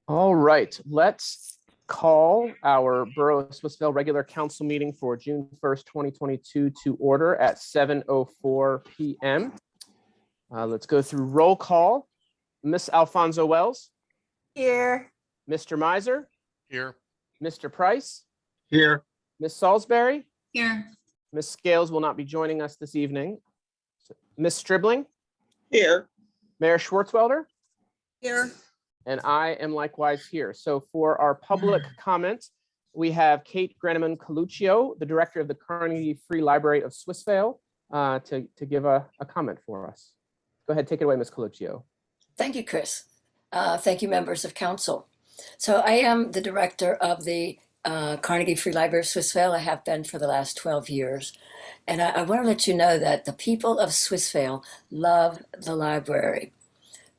All right, let's call our Borough of Swissvale regular council meeting for June 1st, 2022 to order at 7:04 p.m. Let's go through roll call. Miss Alfonso Wells, Here. Mr. Miser, Here. Mr. Price, Here. Miss Salisbury, Here. Miss Scales will not be joining us this evening. Miss Stribling, Here. Mayor Schwartzwelder, Here. and I am likewise here. So for our public comment, we have Kate Greneman Coluccio, the director of the Carnegie Free Library of Swissvale, to give a comment for us. Go ahead, take it away, Ms. Coluccio. Thank you, Chris. Thank you, members of council. So I am the director of the Carnegie Free Library of Swissvale. I have been for the last 12 years. And I want to let you know that the people of Swissvale love the library.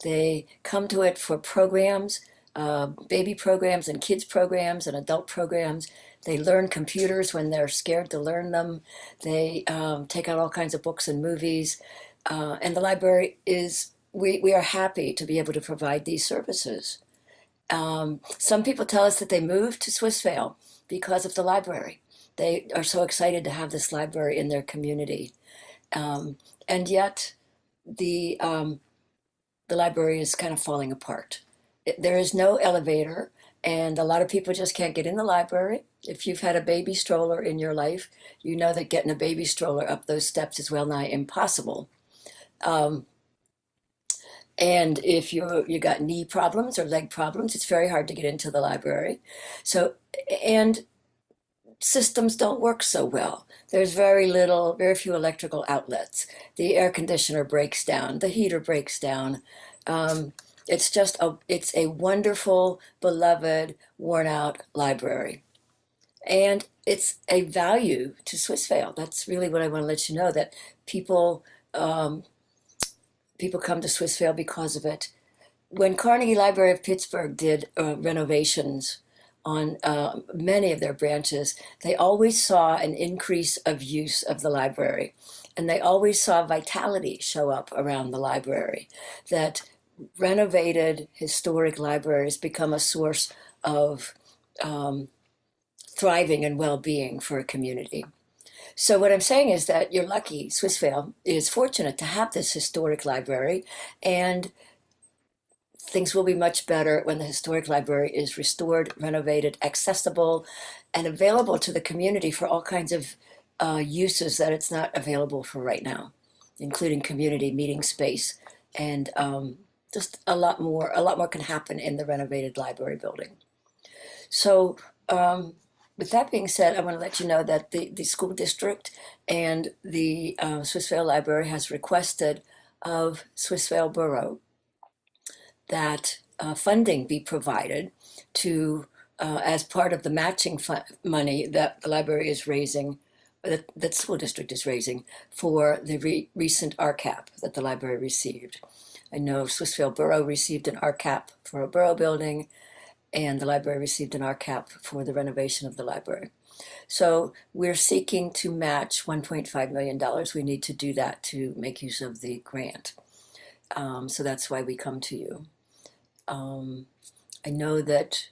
They come to it for programs, baby programs and kids programs and adult programs. They learn computers when they're scared to learn them. They take out all kinds of books and movies. And the library is, we are happy to be able to provide these services. Some people tell us that they moved to Swissvale because of the library. They are so excited to have this library in their community. And yet the library is kind of falling apart. There is no elevator, and a lot of people just can't get in the library. If you've had a baby stroller in your life, you know that getting a baby stroller up those steps is well nigh impossible. And if you got knee problems or leg problems, it's very hard to get into the library. So, and systems don't work so well. There's very few electrical outlets. The air conditioner breaks down, the heater breaks down. It's a wonderful, beloved, worn out library. And it's a value to Swissvale. That's really what I want to let you know, that people come to Swissvale because of it. When Carnegie Library of Pittsburgh did renovations on many of their branches, they always saw an increase of use of the library. And they always saw vitality show up around the library, that renovated historic libraries become a source of thriving and well-being for a community. So what I'm saying is that you're lucky. Swissvale is fortunate to have this historic library, and things will be much better when the historic library is restored, renovated, accessible, and available to the community for all kinds of uses that it's not available for right now, including community meeting space, and just a lot more can happen in the renovated library building. So with that being said, I want to let you know that the school district and the Swissvale Library has requested of Swissvale Borough that funding be provided to, as part of the matching money that the library is raising, that the school district is raising for the recent RCAP that the library received. I know Swissvale Borough received an RCAP for a borough building, and the library received an RCAP for the renovation of the library. So we're seeking to match $1.5 million. We need to do that to make use of the grant. So that's why we come to you. I know that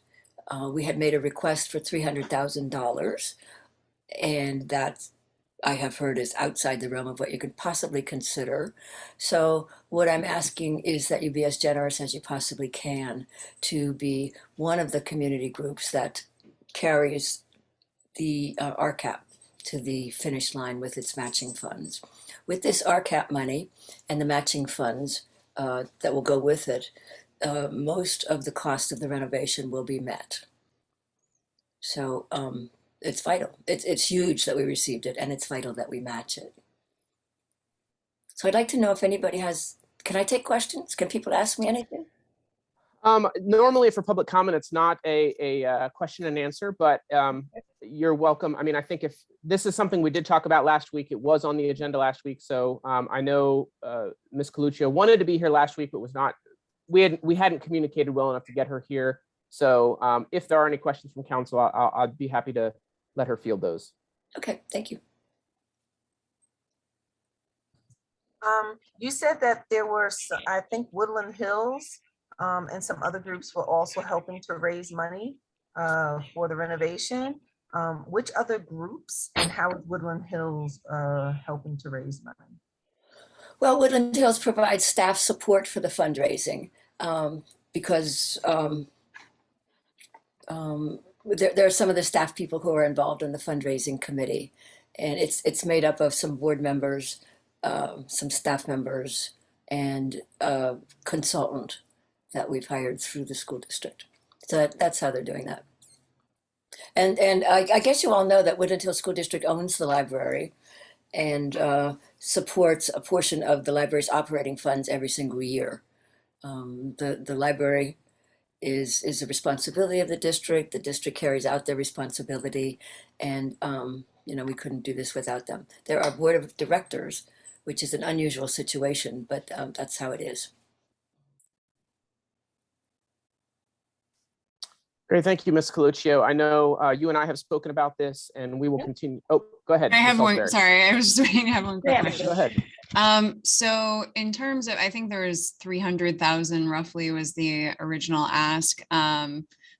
we had made a request for $300,000, and that I have heard is outside the realm of what you could possibly consider. So what I'm asking is that you be as generous as you possibly can to be one of the community groups that carries the RCAP to the finish line with its matching funds. With this RCAP money and the matching funds that will go with it, most of the cost of the renovation will be met. So it's vital. It's huge that we received it, and it's vital that we match it. So I'd like to know if anybody has, can I take questions? Can people ask me anything? Normally for public comment, it's not a question and answer, but you're welcome. I mean, I think if this is something we did talk about last week, it was on the agenda last week. So I know Ms. Coluccio wanted to be here last week, but was not, we hadn't communicated well enough to get her here. So if there are any questions from council, I'd be happy to let her field those. Okay, thank you. You said that there were, I think, Woodland Hills and some other groups were also helping to raise money for the renovation. Which other groups and how is Woodland Hills helping to raise money? Well, Woodland Hills provides staff support for the fundraising because there are some of the staff people who are involved in the fundraising committee, and it's made up of some board members, some staff members, and a consultant that we've hired through the school district. So that's how they're doing that. And I guess you all know that Woodland Hills School District owns the library and supports a portion of the library's operating funds every single year. The library is the responsibility of the district. The district carries out their responsibility, and we couldn't do this without them. They're our board of directors, which is an unusual situation, but that's how it is. Great, thank you, Ms. Coluccio. I know you and I have spoken about this, and we will continue. Oh, go ahead. I have Ms. one, Ellsbury. sorry, I was just waiting to have one quick Yeah, question. Go ahead. So in terms of, I think there was 300,000 roughly was the original ask,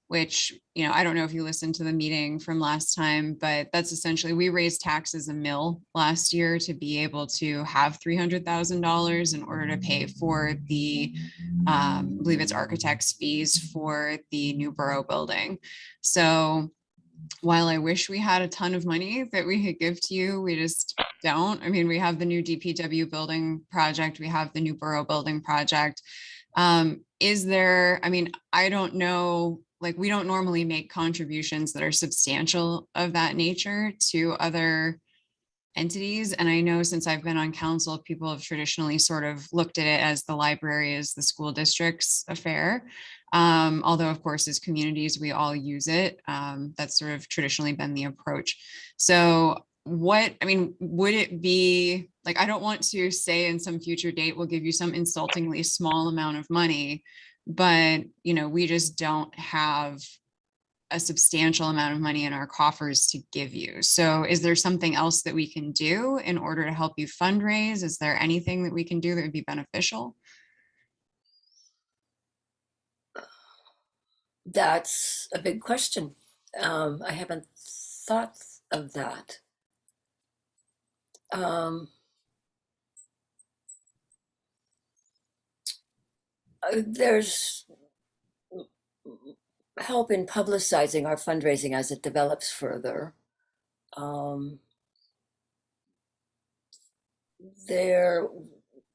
which, I don't know if you listened to the meeting from last time, but that's essentially, we raised taxes a mill last year to be able to have $300,000 in order to pay for the, I believe it's architect's fees for the new Borough building. So while I wish we had a ton of money that we could give to you, we just don't. I mean, we have the new DPW building project, we have the new Borough building project. Is there, I don't know, like we don't normally make contributions that are substantial of that nature to other entities. And I know since I've been on council, people have traditionally sort of looked at it as the library is the school district's affair. Although of course, as communities, we all use it. That's sort of traditionally been the approach. So would it be like, I don't want to say in some future date, we'll give you some insultingly small amount of money, but we just don't have a substantial amount of money in our coffers to give you. So is there something else that we can do in order to help you fundraise? Is there anything that we can do that would be beneficial? That's a big question. I haven't thought of that. There's help in publicizing our fundraising as it develops further. There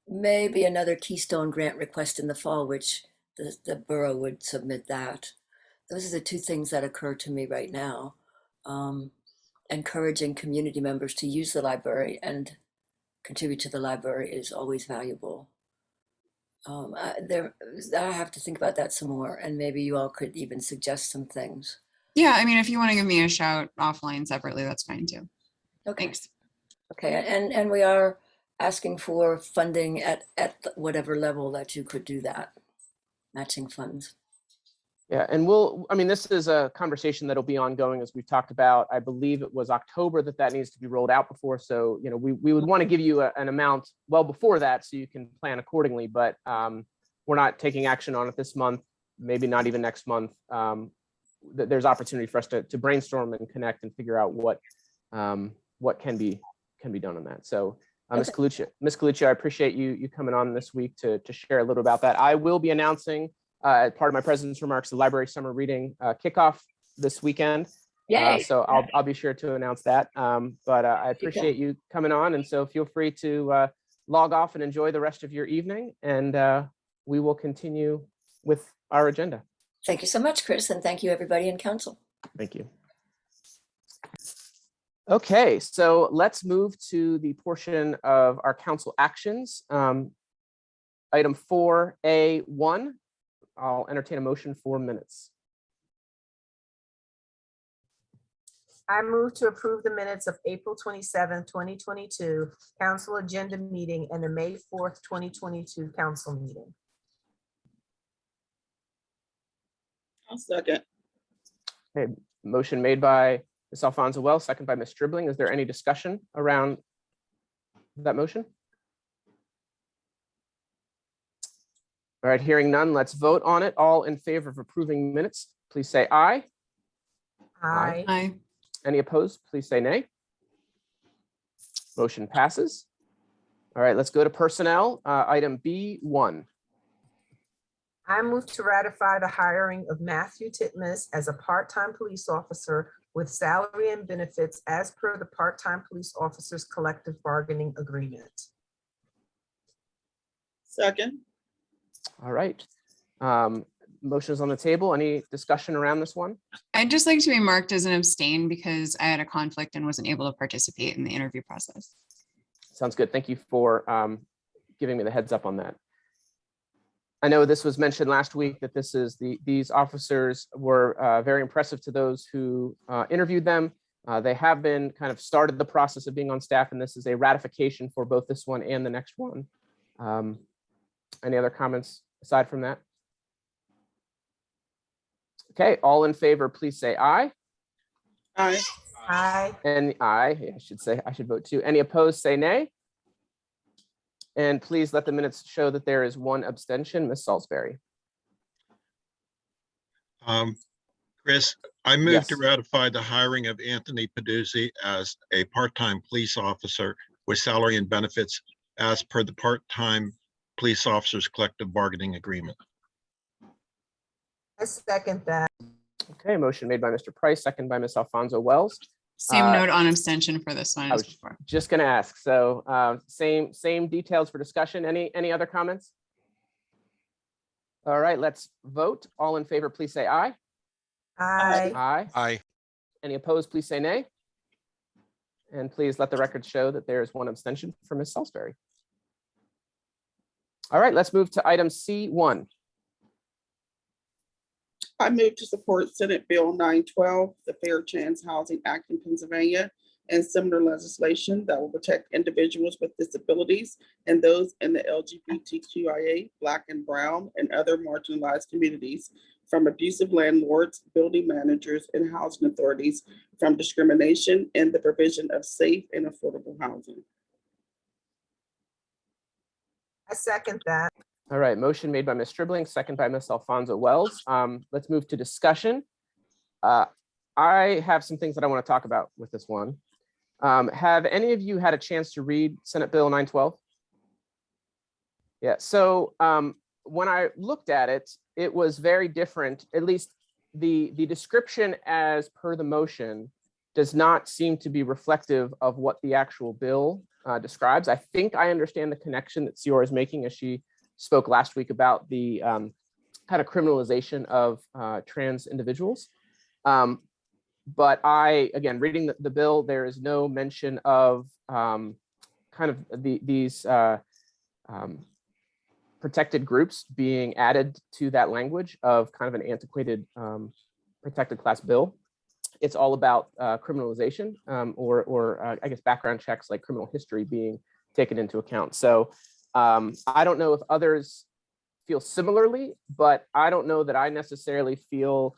may be another Keystone grant request in the fall, which the borough would submit that. Those are the two things that occur to me right now. Encouraging community members to use the library and contribute to the library is always valuable. I have to think about that some more, and maybe you all could even suggest some things. Yeah, if you want to give me a shout offline separately, that's fine too. Okay. Thanks. Okay, and we are asking for funding at whatever level that you could do that, matching funds. Yeah, and this is a conversation that'll be ongoing as we've talked about. I believe it was October that needs to be rolled out before. So, we would want to give you an amount well before that so you can plan accordingly, but we're not taking action on it this month, maybe not even next month. There's opportunity for us to brainstorm and connect and figure out what can be done on that. So Ms. Coluccio, I appreciate you coming on this week to share a little about that. I will be announcing as part of my president's remarks, the library summer reading kickoff this weekend. So I'll be sure to announce that. But I appreciate you coming on, and so feel free to log off and enjoy the rest of your evening, and we will continue with our agenda. Thank you so much, Chris, and thank you everybody in council. Thank you. Okay, so let's move to the portion of our council actions. Item 4A1. I'll entertain a motion for minutes. I move to approve the minutes of April 27, 2022 council agenda meeting and the May 4th, 2022 council meeting. I'll second. Okay, motion made by Ms. Alfonso Wells, second by Ms. Stribling. Is there any discussion around that motion? All right, hearing none, let's vote on it. All in favor of approving minutes, please say aye. Aye. Aye. Any opposed, please say nay. Motion passes. All right, let's go to personnel. Item B1. I move to ratify the hiring of Matthew Titmus as a part-time police officer with salary and benefits as per the part-time police officers collective bargaining agreement. Second. All right. Motion is on the table. Any discussion around this one? I'd just like to be marked as an abstain because I had a conflict and wasn't able to participate in the interview process. Sounds good. Thank you for giving me the heads up on that. I know this was mentioned last week that these officers were very impressive to those who interviewed them. They have been kind of started the process of being on staff, and this is a ratification for both this one and the next one. Any other comments aside from that? Okay, all in favor, please say aye. Aye. Aye. And aye, I should vote too. Any opposed, say nay. And please let the minutes show that there is one abstention. Ms. Salisbury. Chris, I move Yes. to ratify the hiring of Anthony Peduzzi as a part-time police officer with salary and benefits as per the part-time police officers collective bargaining agreement. I second that. Okay, motion made by Mr. Price, second by Ms. Alfonso Wells. Same note on abstention for this one I as was before. just going to ask. So same details for discussion. Any other comments? All right, let's vote. All in favor, please say aye. Aye. Aye. Aye. Any opposed, please say nay. And please let the record show that there is one abstention for Ms. Salisbury. All right, let's move to item C1. I move to support Senate Bill 912, the Fair Chance Housing Act in Pennsylvania, and similar legislation that will protect individuals with disabilities and those in the LGBTQIA, Black and Brown, and other marginalized communities from abusive landlords, building managers, and housing authorities from discrimination and the provision of safe and affordable housing. I second that. All right, motion made by Ms. Stribling, second by Ms. Alfonso Wells. Let's move to discussion. I have some things that I want to talk about with this one. Have any of you had a chance to read Senate Bill 912? Yeah, so when I looked at it, it was very different. At least the description as per the motion does not seem to be reflective of what the actual bill describes. I think I understand the connection that Ciora is making as she spoke last week about the kind of criminalization of trans individuals. But again, reading the bill, there is no mention of kind of these protected groups being added to that language of kind of an antiquated protected class bill. It's all about criminalization or I guess background checks like criminal history being taken into account. So I don't know if others feel similarly, but I don't know that I necessarily feel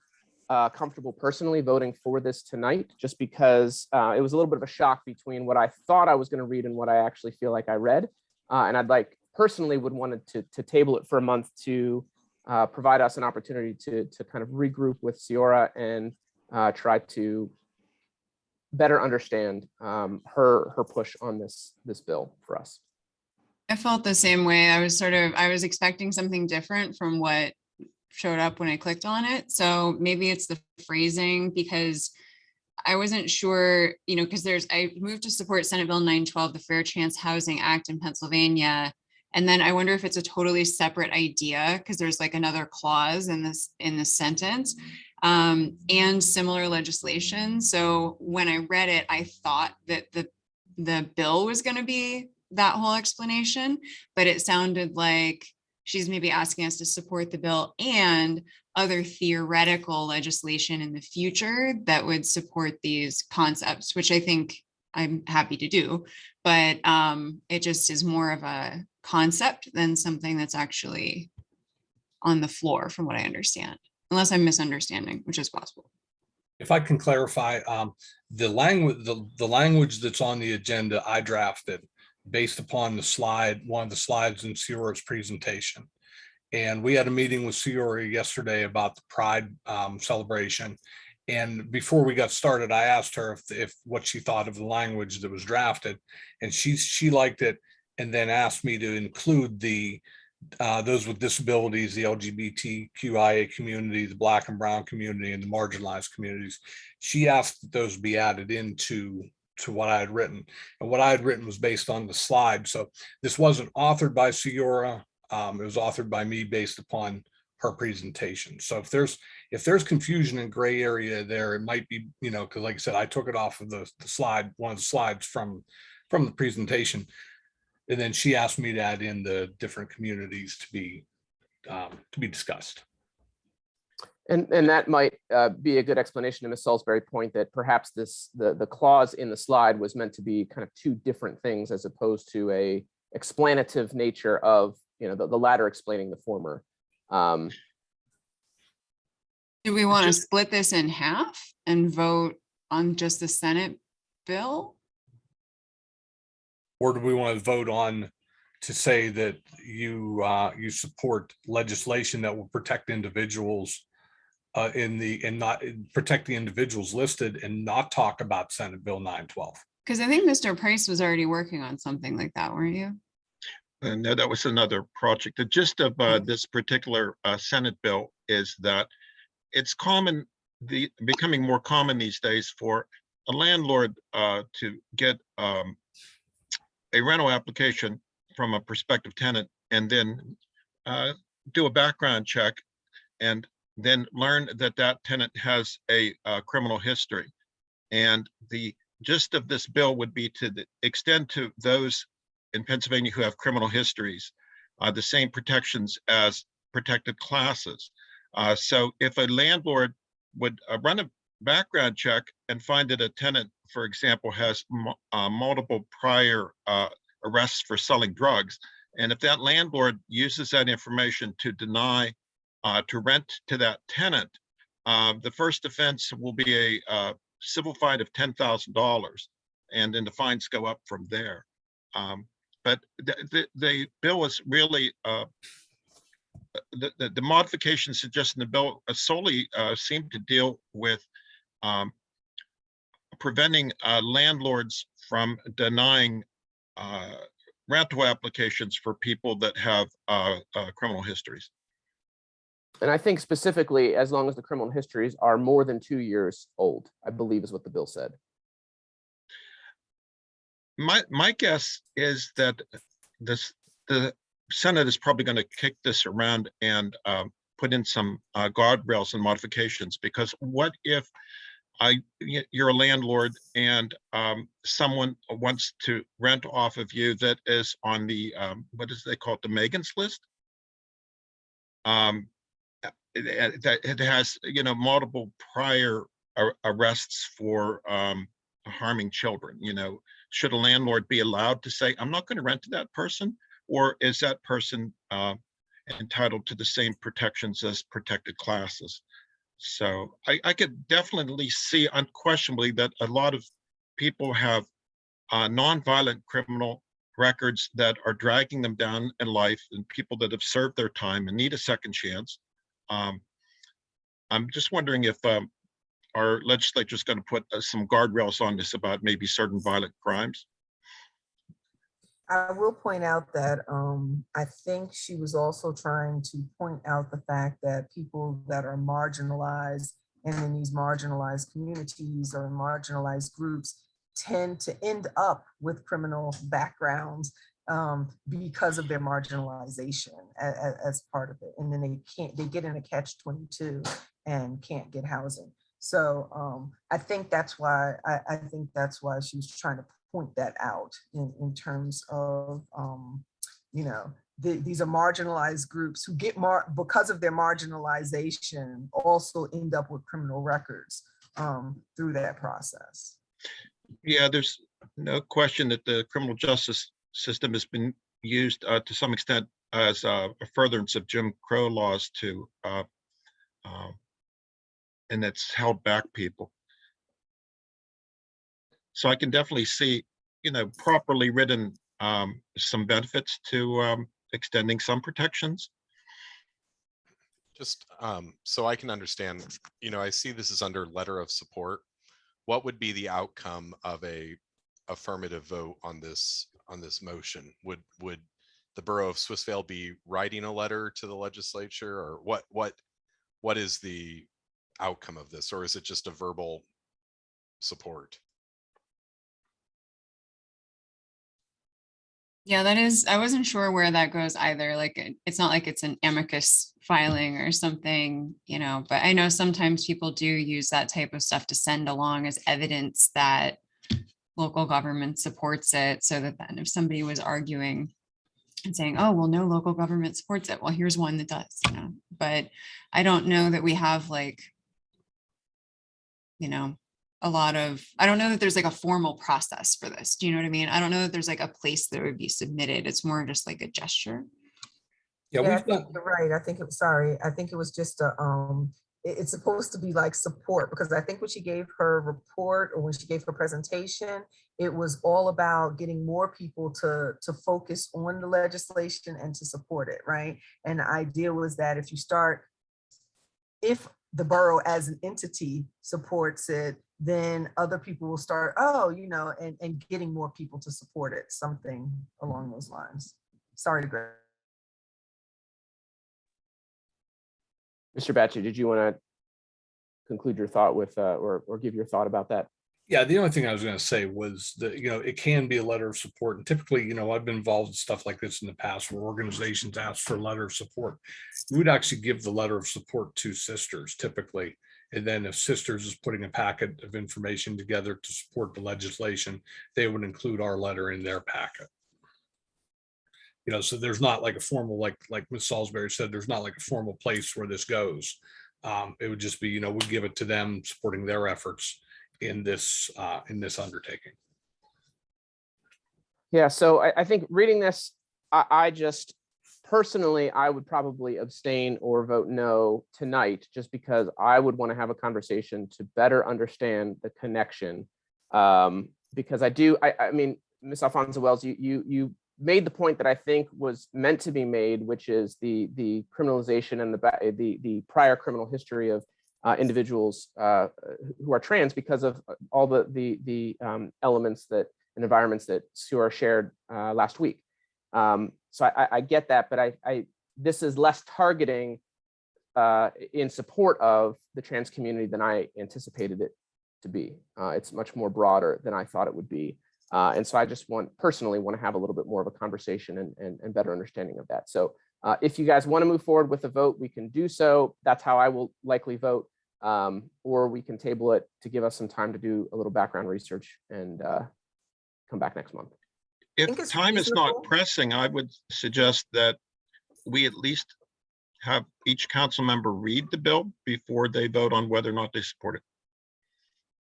comfortable personally voting for this tonight, just because it was a little bit of a shock between what I thought I was going to read and what I actually feel like I read. And I'd personally would want to table it for a month to provide us an opportunity to kind of regroup with Ciora and try to better understand her push on this bill for us. I felt the same way. I was expecting something different from what showed up when I clicked on it. So maybe it's the phrasing, because I wasn't sure, because I moved to support Senate Bill 912, the Fair Chance Housing Act in Pennsylvania. And then I wonder if it's a totally separate idea, because there's like another clause in this sentence and similar legislation. So when I read it, I thought that the bill was going to be that whole explanation, but it sounded like she's maybe asking us to support the bill and other theoretical legislation in the future that would support these concepts, which I think I'm happy to do, but it just is more of a concept than something that's actually on the floor, from what I understand, unless I'm misunderstanding, which is possible. If I can clarify, the language that's on the agenda I drafted based upon one of the slides in Ciora's presentation. And we had a meeting with Ciora yesterday about the Pride celebration. And before we got started, I asked her if what she thought of the language that was drafted, and she liked it, and then asked me to include the those with disabilities, the LGBTQIA community, the Black and Brown community, and the marginalized communities. She asked that those be added into what I had written, and what I had written was based on the slide. So this wasn't authored by Ciora. It was authored by me based upon her presentation. So if there's confusion and gray area there, it might be, because like I said, I took it off of the slide, one of the slides from the presentation. And then she asked me to add in the different communities to be discussed. And that might be a good explanation to Ms. Salisbury's point that perhaps the clause in the slide was meant to be kind of two different things as opposed to a explanative nature of, the latter explaining the former. Do we want to split this in half and vote on just the Senate bill? Or do we want to vote on to say that you support legislation that will protect individuals and not protect the individuals listed and not talk about Senate Bill 912? Because I think Mr. Price was already working on something like that, weren't you? No, that was another project. The gist of this particular Senate bill is that it's becoming more common these days for a landlord to get a rental application from a prospective tenant and then do a background check and then learn that that tenant has a criminal history. And the gist of this bill would be to extend to those in Pennsylvania who have criminal histories the same protections as protected classes. So if a landlord would run a background check and find that a tenant, for example, has multiple prior arrests for selling drugs, and if that landlord uses that information to deny to rent to that tenant, the first offense will be a civil fine of $10,000, and then the fines go up from there. But the bill is really the modifications suggested in the bill solely seem to deal with preventing landlords from denying rental applications for people that have criminal histories. And I think specifically, as long as the criminal histories are more than 2 years old, I believe is what the bill said. My guess is that the Senate is probably going to kick this around and put in some guardrails and modifications, because what if you're a landlord and someone wants to rent off of you that is on the what is they call it, the Megan's list? It has multiple prior arrests for harming children. Should a landlord be allowed to say, I'm not going to rent to that person, or is that person entitled to the same protections as protected classes? So I could definitely see unquestionably that a lot of people have nonviolent criminal records that are dragging them down in life, and people that have served their time and need a second chance. I'm just wondering if our legislature is going to put some guardrails on this about maybe certain violent crimes. I will point out that I think she was also trying to point out the fact that people that are marginalized and in these marginalized communities or marginalized groups tend to end up with criminal backgrounds because of their marginalization as part of it. And then they get in a catch-22 and can't get housing. So I think that's why she was trying to point that out in terms of, these are marginalized groups who get because of their marginalization also end up with criminal records through that process. Yeah, there's no question that the criminal justice system has been used to some extent as a furtherance of Jim Crow laws and it's held back people. So I can definitely see, properly written some benefits to extending some protections. Just so I can understand, I see this is under letter of support. What would be the outcome of a affirmative vote on this motion? Would the Borough of Swissvale be writing a letter to the legislature, or what is the outcome of this, or is it just a verbal support? Yeah, I wasn't sure where that goes either. Like, it's not like it's an amicus filing or something, but I know sometimes people do use that type of stuff to send along as evidence that local government supports it, so that then if somebody was arguing and saying, oh, well, no local government supports it, well, here's one that does, but I don't know that we have I don't know that there's like a formal process for this. Do you know what I mean? I don't know that there's like a place that would be submitted. It's more just like a gesture. Yeah, Yeah, I we've think done, you're right. I think it was just it's supposed to be like support, because I think when she gave her report or when she gave her presentation, it was all about getting more people to focus on the legislation and to support it, right? And the idea was that if the borough as an entity supports it, then other people will start, and getting more people to support it, something along those lines. Sorry to Greg. Mr. Batchey, did you want to conclude your thought with, or give your thought about that? yeah, the only thing I was going to say was that, it can be a letter of support. And typically, I've been involved in stuff like this in the past where organizations ask for a letter of support. We would actually give the letter of support to Sisters typically. And then if Sisters is putting a packet of information together to support the legislation, they would include our letter in their packet. So there's not like a formal, like Ms. Salisbury said, there's not like a formal place where this goes. It would just be, we give it to them supporting their efforts in this undertaking. Yeah, so I think reading this, I just personally, I would probably abstain or vote no tonight, just because I would want to have a conversation to better understand the connection. Because I mean, Ms. Alfonso Wells, you made the point that I think was meant to be made, which is the criminalization and the prior criminal history of individuals who are trans, because of all the elements and environments that Sura shared last week. So I get that, but this is less targeting in support of the trans community than I anticipated it to be. It's much more broader than I thought it would be. And so I just personally want to have a little bit more of a conversation and better understanding of that. So if you guys want to move forward with a vote, we can do so. That's how I will likely vote. Or we can table it to give us some time to do a little background research and come back next month. If it's time is not reasonable. pressing, I would suggest that we at least have each council member read the bill before they vote on whether or not they support it.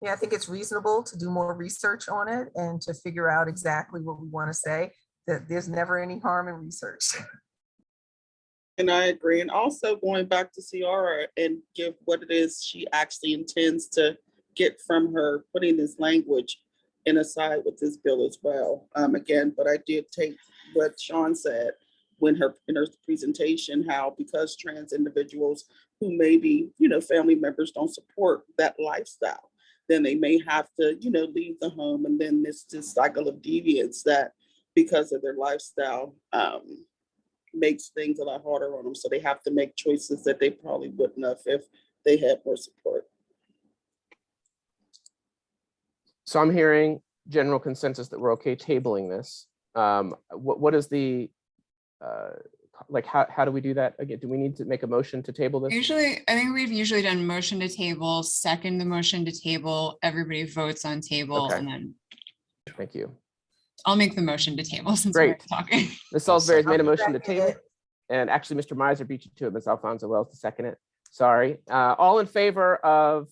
Yeah, I think it's reasonable to do more research on it and to figure out exactly what we want to say, that there's never any harm in research. And I agree. And also going back to Ciara and give what it is she actually intends to get from her putting this language in aside with this bill as well. Again, but I did take what Sean said in her presentation, how because trans individuals who maybe, family members don't support that lifestyle, then they may have to, leave the home. And then this cycle of deviance that because of their lifestyle makes things a lot harder on them. So they have to make choices that they probably wouldn't have if they had more support. So I'm hearing general consensus that we're okay tabling this. What is the, how do we do that again? Do we need to make a motion to table this? I think we've usually done motion to table, second the motion to table, everybody votes on table, Okay. and then Thank you. I'll make the motion to table since we're Great. talking. Ms. Salisbury's made a I'll motion to second table, it. and actually Mr. Miser beat you to it, Ms. Alfonso Wells to second it. Sorry. All in favor of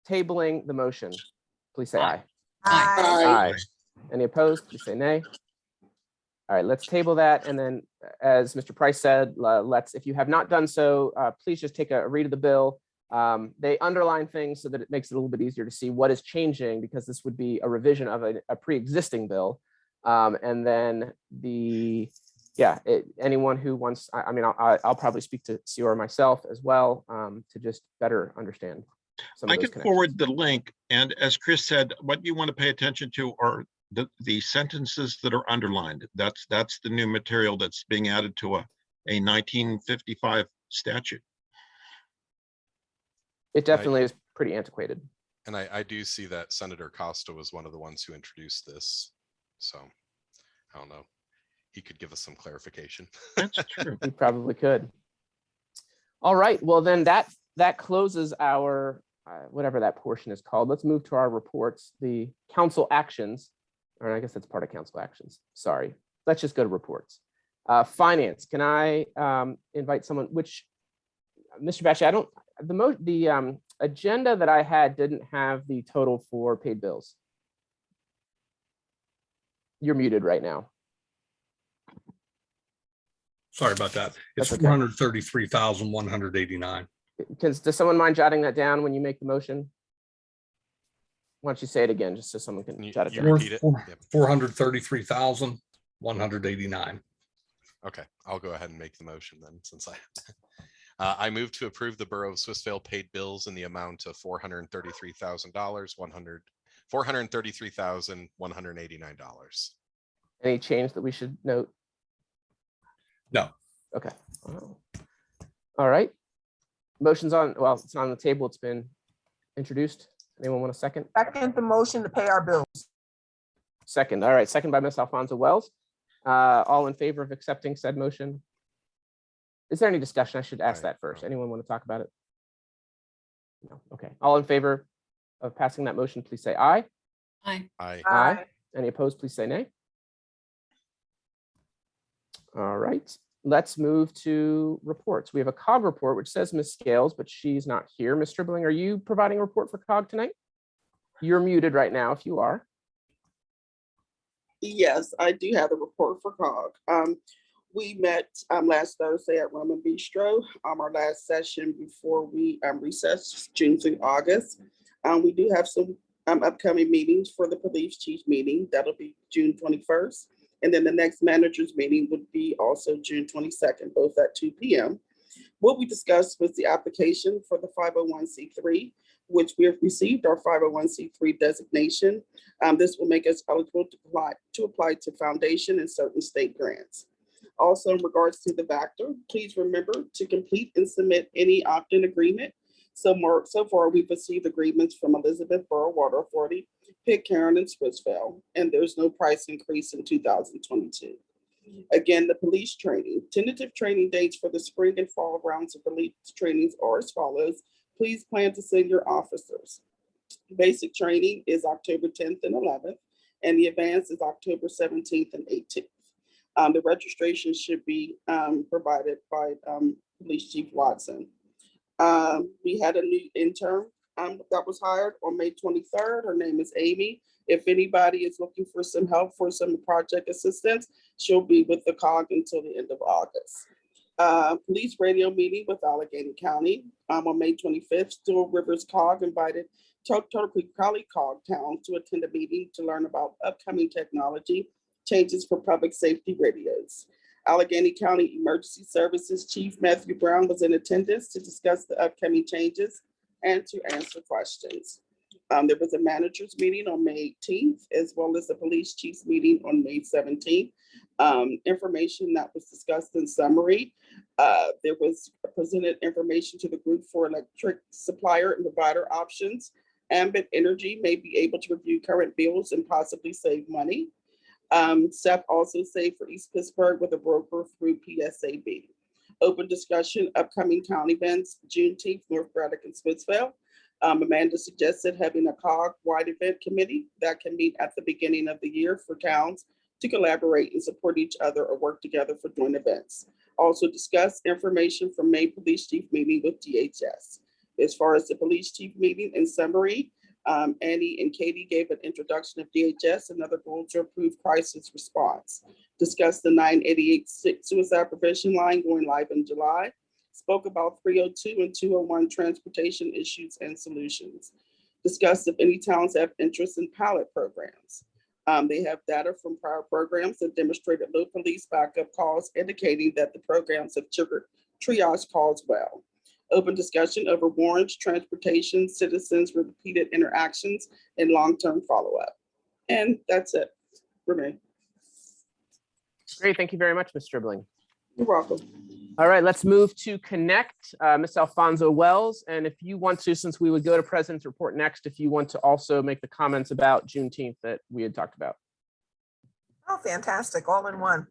tabling the motion, please say aye. Aye. Aye. Any opposed, please say nay. All right, let's table that. And then, as Mr. Price said, if you have not done so, please just take a read of the bill. They underline things so that it makes it a little bit easier to see what is changing, because this would be a revision of a pre-existing bill. And then yeah, anyone who wants, I mean, I'll probably speak to Ciora myself as well, to just better understand some I of those can connections. forward the link. And as Chris said, what you want to pay attention to are the sentences that are underlined. That's the new material that's being added to a 1955 statute. It definitely is pretty antiquated. And I do see that Senator Costa was one of the ones who introduced this. So I don't know. He could give us some clarification. That's true. We probably could. All right, well then that closes our, whatever that portion is called. Let's move to our reports, the council actions, or I guess that's part of council actions. Sorry, let's just go to reports. Finance, can I invite someone, which, Mr. Bashy, the agenda that I had didn't have the total for paid bills. You're muted right now. Sorry about that. It's That's okay. 433,189. Does someone mind jotting that down when you make the motion? Why don't you say it again, just so someone can jot it You down? repeat it? Yep. 433,189. Okay, I'll go ahead and make the motion then, since I move to approve the Borough of Swissvale paid bills in the amount of $433,000, $433,189. Any change that we should note? No. Okay. All right. Motion's on, well, it's not on the table. It's been introduced. Anyone want a second? Second the motion to pay our bills. Second. All right. Second by Ms. Alfonso Wells. All in favor of accepting said motion? Is there any discussion? I should ask that first. Anyone want to talk about it? No. Okay. All in favor of passing that motion, please say aye. Aye. Aye. Any opposed, please say nay. All right, let's move to reports. We have a COG report, which says Ms. Scales, but she's not here. Ms. Stribling, are you providing a report for COG tonight? You're muted right now if you are. Yes, I do have a report for COG. We met last Thursday at Roman Bistro, our last session before we recessed June through August. We do have some upcoming meetings for the police chief meeting. That'll be June 21st. And then the next managers meeting would be also June 22nd, both at 2 p.m. What we discussed was the application for the 501c3, which we have received our 501c3 designation. This will make us eligible to apply to foundation and certain state grants. Also, in regards to the VACTOR, please remember to complete and submit any opt-in agreement. So far, we've received agreements from Elizabeth Borough Water Authority, Pitcairn, and Swissvale, and there's no price increase in 2022. Again, the police training. Tentative training dates for the spring and fall rounds of police trainings are as follows. Please plan to send your officers. Basic training is October 10th and 11th, and the advanced is October 17th and 18th. The registration should be provided by Police Chief Watson. We had a new intern that was hired on May 23rd. Her name is Amy. If anybody is looking for some help for some project assistance, she'll be with the COG until the end of August. Police radio meeting with Allegheny County on May 25th. Steel Rivers COG invited Turtle Creek Crowley COG Town to attend a meeting to learn about upcoming technology changes for public safety radios. Allegheny County Emergency Services Chief Matthew Brown was in attendance to discuss the upcoming changes and to answer questions. There was a managers meeting on May 18th, as well as a police chiefs meeting on May 17th. Information that was discussed in summary. There was presented information to the group for electric supplier and provider options. Ambit Energy may be able to review current bills and possibly save money. SEP also saved for East Pittsburgh with a broker through PSAB. Open discussion, upcoming county events, Juneteenth, North Braddock and Swissvale. Amanda suggested having a COG-wide event committee that can meet at the beginning of the year for towns to collaborate and support each other or work together for joint events. Also discuss information from May Police Chief meeting with DHS. As far as the police chief meeting in summary, Annie and Katie gave an introduction of DHS, another goal to improve crisis response. Discussed the 988 suicide prevention line going live in July. Spoke about 302 and 201 transportation issues and solutions. Discussed if any towns have interest in pilot programs. They have data from prior programs that demonstrated low police backup calls, indicating that the programs have triggered triage calls well. Open discussion over warrants, transportation, citizens, repeated interactions, and long-term follow-up. And that's it for me. Great, thank you very much, Ms. Stribling. You're welcome. All right, let's move to Connect, Ms. Alfonso Wells. And if you want to, since we would go to President's Report next, if you want to also make the comments about Juneteenth that we had talked about. Oh, fantastic, all in one.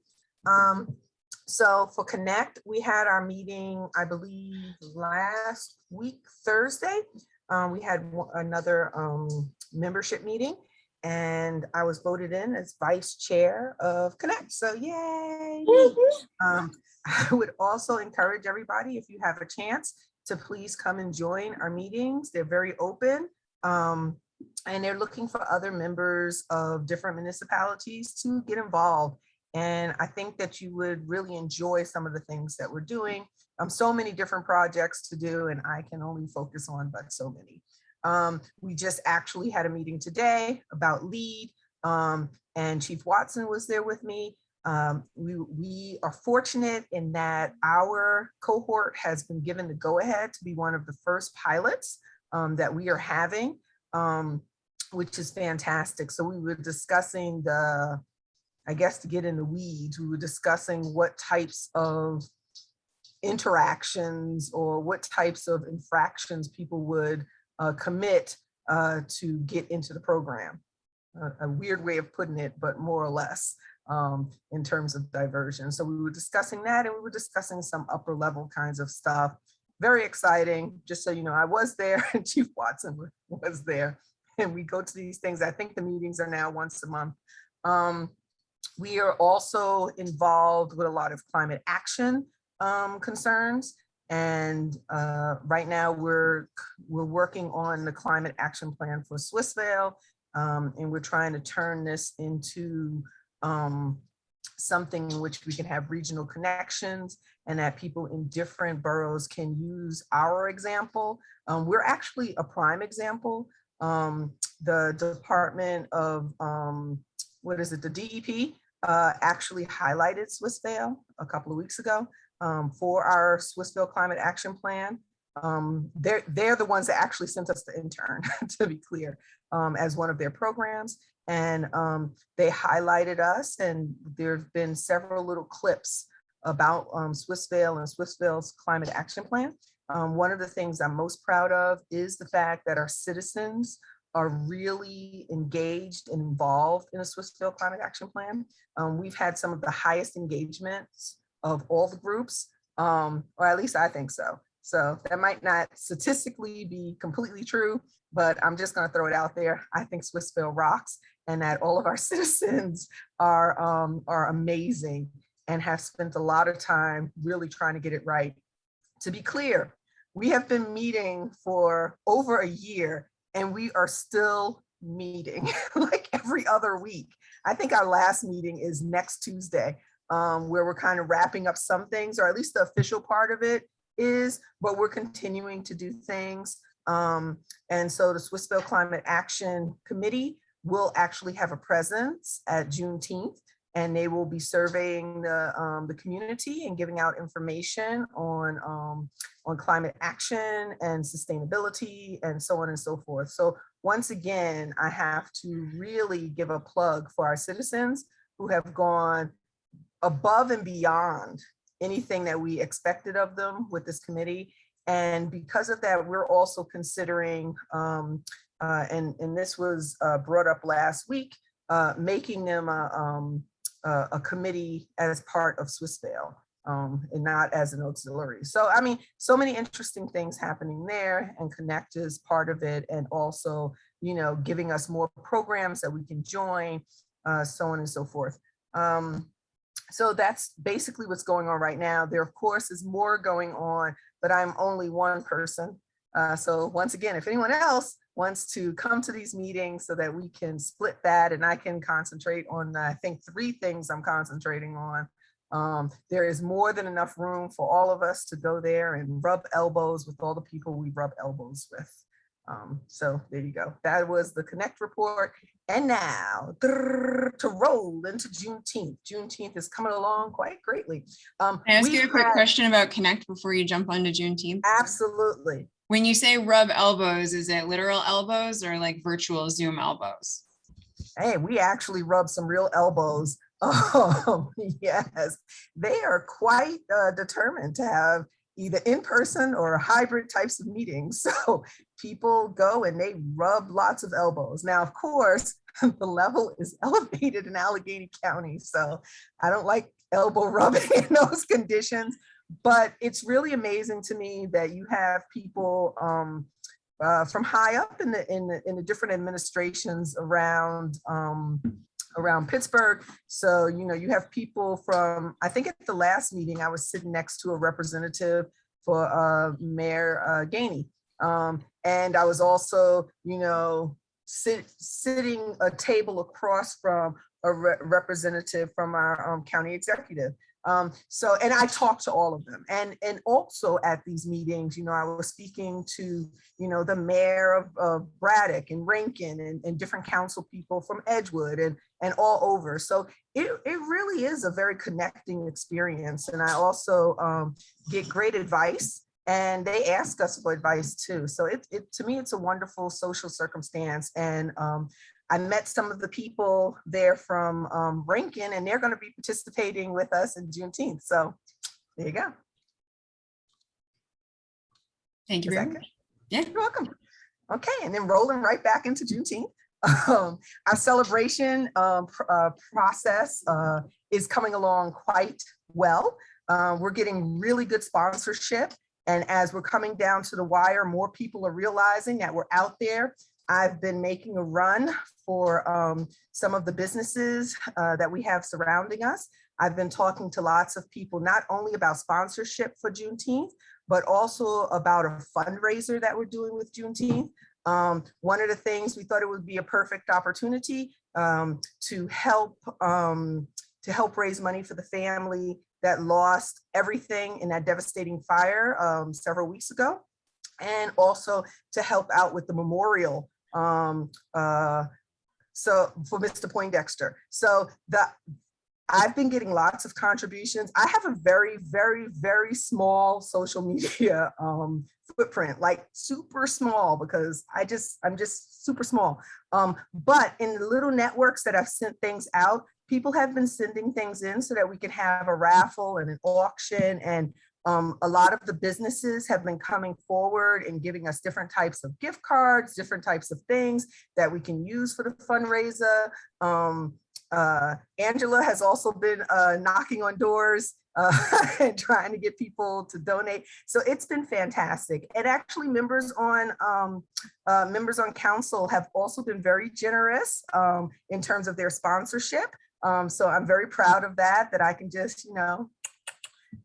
So for Connect, we had our meeting, I believe, last week, Thursday. We had another membership meeting, and I was voted in as vice chair of Connect, so yay. I would also encourage everybody, if you have a chance, to please come and join our meetings. They're very open, and they're looking for other members of different municipalities to get involved. And I think that you would really enjoy some of the things that we're doing. So many different projects to do, and I can only focus on but so many. We just actually had a meeting today about LEAD, and Chief Watson was there with me. We are fortunate in that our cohort has been given the go-ahead to be one of the first pilots that we are having, which is fantastic. So we were discussing I guess to get in the weeds, we were discussing what types of interactions or what types of infractions people would commit to get into the program. A weird way of putting it, but more or less in terms of diversion. So we were discussing that, and we were discussing some upper level kinds of stuff. Very exciting. Just so you know, I was there and Chief Watson was there, and we go to these things. I think the meetings are now once a month. We are also involved with a lot of climate action concerns. And right now we're working on the climate action plan for Swissvale. And we're trying to turn this into something in which we can have regional connections and that people in different boroughs can use our example. We're actually a prime example. The Department of, the DEP actually highlighted Swissvale a couple of weeks ago for our Swissvale Climate Action Plan. They're the ones that actually sent us the intern, to be clear, as one of their programs. And they highlighted us, and there have been several little clips about Swissvale and Swissvale's Climate Action Plan. One of the things I'm most proud of is the fact that our citizens are really engaged and involved in a Swissvale Climate Action Plan. We've had some of the highest engagements of all the groups, or at least I think so. So that might not statistically be completely true, but I'm just going to throw it out there. I think Swissvale rocks, and that all of our citizens are amazing and have spent a lot of time really trying to get it right. To be clear, we have been meeting for over a year, and we are still meeting like every other week. I think our last meeting is next Tuesday, where we're kind of wrapping up some things, or at least the official part of it is, but we're continuing to do things. And so the Swissvale Climate Action Committee will actually have a presence at Juneteenth, and they will be surveying the community and giving out information on climate action and sustainability and so on and so forth. So once again, I have to really give a plug for our citizens who have gone above and beyond anything that we expected of them with this committee. And because of that, we're also considering, and this was brought up last week, making them a committee as part of Swissvale and not as an auxiliary. So, I mean, so many interesting things happening there, and Connect is part of it. And also, you know, giving us more programs that we can join, so on and so forth. So that's basically what's going on right now. There, of course, is more going on, but I'm only one person. So once again, if anyone else wants to come to these meetings so that we can split that and I can concentrate on, I think, 3 things I'm concentrating on. There is more than enough room for all of us to go there and rub elbows with all the people we rub elbows with. So there you go. That was the Connect report. And now to roll into Juneteenth. Juneteenth is coming along quite greatly. Can I ask we you a quick had- question about Connect before you jump onto Juneteenth? Absolutely. When you say rub elbows, is it literal elbows or like virtual Zoom elbows? Hey, we actually rub some real elbows. Yes, they are quite determined to have either in person or hybrid types of meetings. So people go and they rub lots of elbows. Now, of course, the level is elevated in Allegheny County. So I don't like elbow rubbing in those conditions, but it's really amazing to me that you have people from high up in the different administrations around Pittsburgh. So, you know, you have people from, I think at the last meeting, I was sitting next to a representative for Mayor Gainey. And I was also, you know, sitting a table across from a representative from our county executive. So, and I talked to all of them, and also at these meetings, you know, I was speaking to, you know, the mayor of Braddock and Rankin and different council people from Edgewood and all over. So it really is a very connecting experience. And I also get great advice, and they ask us for advice too. So to me, it's a wonderful social circumstance. And I met some of the people there from Rankin, and they're going to be participating with us in Juneteenth. So there you go. Thank you Is very that much. good? Yeah. You're welcome. Okay, and then rolling right back into Juneteenth. Our celebration process is coming along quite well. We're getting really good sponsorship. And as we're coming down to the wire, more people are realizing that we're out there. I've been making a run for some of the businesses that we have surrounding us. I've been talking to lots of people, not only about sponsorship for Juneteenth, but also about a fundraiser that we're doing with Juneteenth. One of the things we thought it would be a perfect opportunity to help raise money for the family that lost everything in that devastating fire several weeks ago, and also to help out with the memorial so for Mr. Poindexter. So I've been getting lots of contributions. I have a very, very, very small social media footprint, like super small, because I'm just super small. But in the little networks that I've sent things out, people have been sending things in so that we can have a raffle and an auction. And a lot of the businesses have been coming forward and giving us different types of gift cards, different types of things that we can use for the fundraiser. Angela has also been knocking on doors and trying to get people to donate. So it's been fantastic. And actually members on council have also been very generous in terms of their sponsorship. So I'm very proud of that I can just, you know,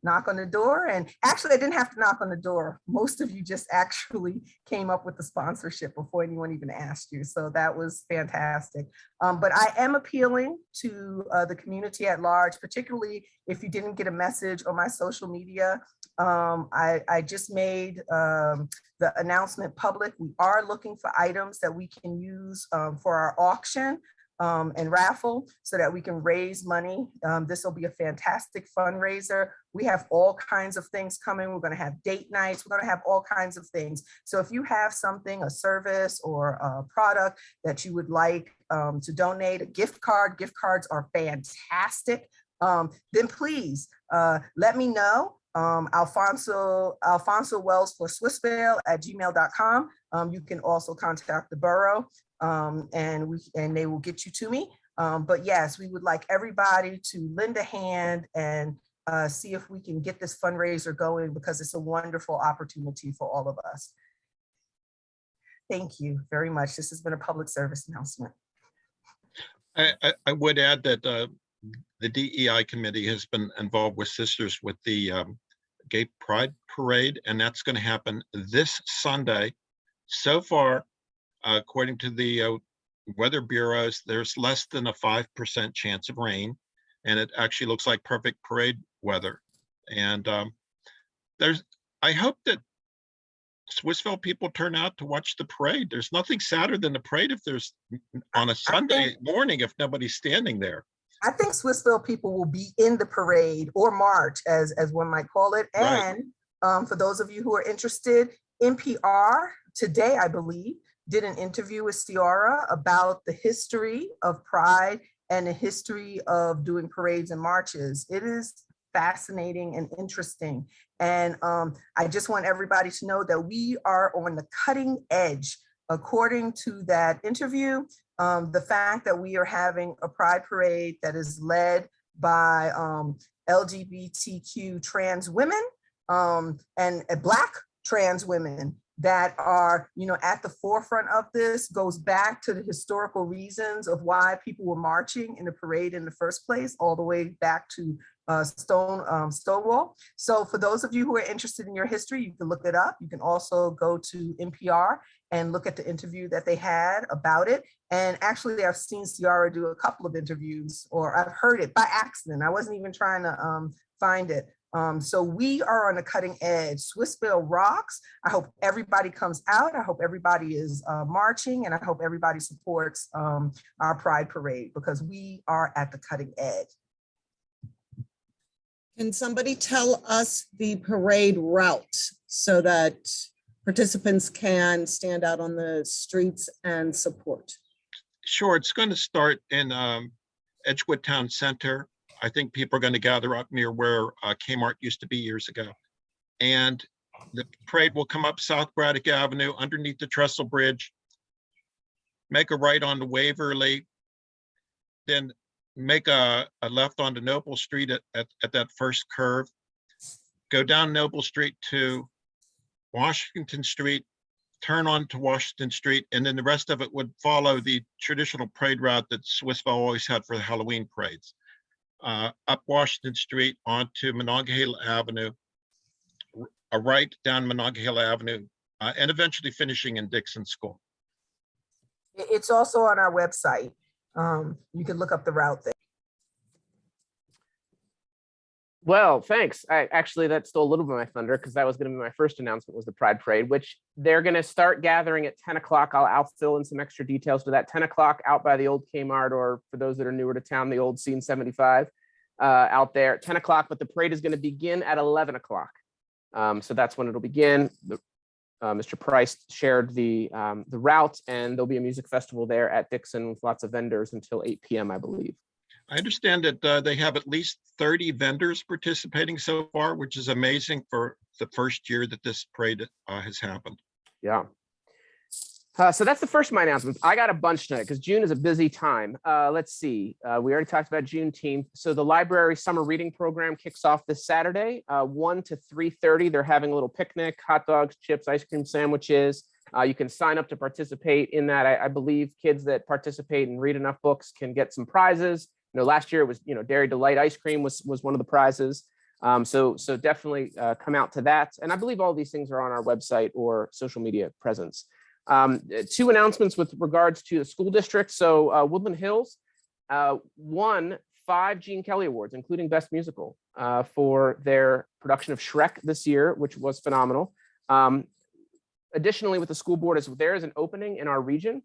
knock on the door. And actually I didn't have to knock on the door. Most of you just actually came up with the sponsorship before anyone even asked you. So that was fantastic. But I am appealing to the community at large, particularly if you didn't get a message on my social media. I just made the announcement public. We are looking for items that we can use for our auction and raffle so that we can raise money. This will be a fantastic fundraiser. We have all kinds of things coming. We're going to have date nights. We're going to have all kinds of things. So if you have something, a service or a product that you would like to donate, a gift card, gift cards are fantastic, then please let me know. Alfonso Wells for Swissvale@gmail.com. You can also contact the borough and they will get you to me. But yes, we would like everybody to lend a hand and see if we can get this fundraiser going, because it's a wonderful opportunity for all of us. Thank you very much. This has been a public service announcement. I would add that the DEI committee has been involved with Sisters with the Gay Pride Parade, and that's going to happen this Sunday. So far, according to the weather bureaus, there's less than a 5% chance of rain, and it actually looks like perfect parade weather. And I hope that Swissville people turn out to watch the parade. There's nothing sadder than the parade if there's on a Sunday morning if nobody's standing there. I think Swissville people will be in the parade or march, as one might call it. Right. And for those of you who are interested, NPR today, I believe, did an interview with Ciara about the history of Pride and the history of doing parades and marches. It is fascinating and interesting. And I just want everybody to know that we are on the cutting edge. According to that interview, the fact that we are having a Pride parade that is led by LGBTQ trans women and Black trans women that are, at the forefront of this goes back to the historical reasons of why people were marching in the parade in the first place, all the way back to Stonewall. So for those of you who are interested in your history, you can look it up. You can also go to NPR and look at the interview that they had about it. And actually, I've seen Ciara do a couple of interviews, or I've heard it by accident. I wasn't even trying to find it. So we are on the cutting edge. Swissville rocks. I hope everybody comes out. I hope everybody is marching, and I hope everybody supports our Pride Parade, because we are at the cutting edge. Can somebody tell us the parade route so that participants can stand out on the streets and support? Sure, it's going to start in Edgewood Town Center. I think people are going to gather up near where Kmart used to be years ago. And the parade will come up South Braddock Avenue underneath the Trestle Bridge, make a right onto Waverly, then make a left onto Noble Street at that first curve, go down Noble Street to Washington Street, turn on to Washington Street, and then the rest of it would follow the traditional parade route that Swissville always had for the Halloween parades. Up Washington Street onto Monongahela Avenue, a right down Monongahela Avenue, and eventually finishing in Dixon School. It's also on our website. You can look up the route there. Well, thanks. Actually, that stole a little bit of my thunder, because that was going to be my first announcement, was the Pride Parade, which they're going to start gathering at 10 o'clock. I'll fill in some extra details to that. 10 o'clock out by the old Kmart, or for those that are newer to town, the old Scene 75 out there at 10 o'clock. But the parade is going to begin at 11 o'clock. So that's when it'll begin. Mr. Price shared the route, and there'll be a music festival there at Dixon with lots of vendors until 8 p.m., I believe. I understand that they have at least 30 vendors participating so far, which is amazing for the first year that this parade has happened. Yeah. So that's the first of my announcements. I got a bunch tonight because June is a busy time. Let's see. We already talked about Juneteenth. So the library summer reading program kicks off this Saturday, 1 to 3:30. They're having a little picnic, hot dogs, chips, ice cream sandwiches. You can sign up to participate in that. I believe kids that participate and read enough books can get some prizes. Last year it was, Dairy Delight ice cream was one of the prizes. So definitely come out to that. And I believe all these things are on our website or social media presence. 2 announcements with regards to the school district. So Woodland Hills won 5 Gene Kelly Awards, including Best Musical, for their production of Shrek this year, which was phenomenal. Additionally, with the school board, there is an opening in our region.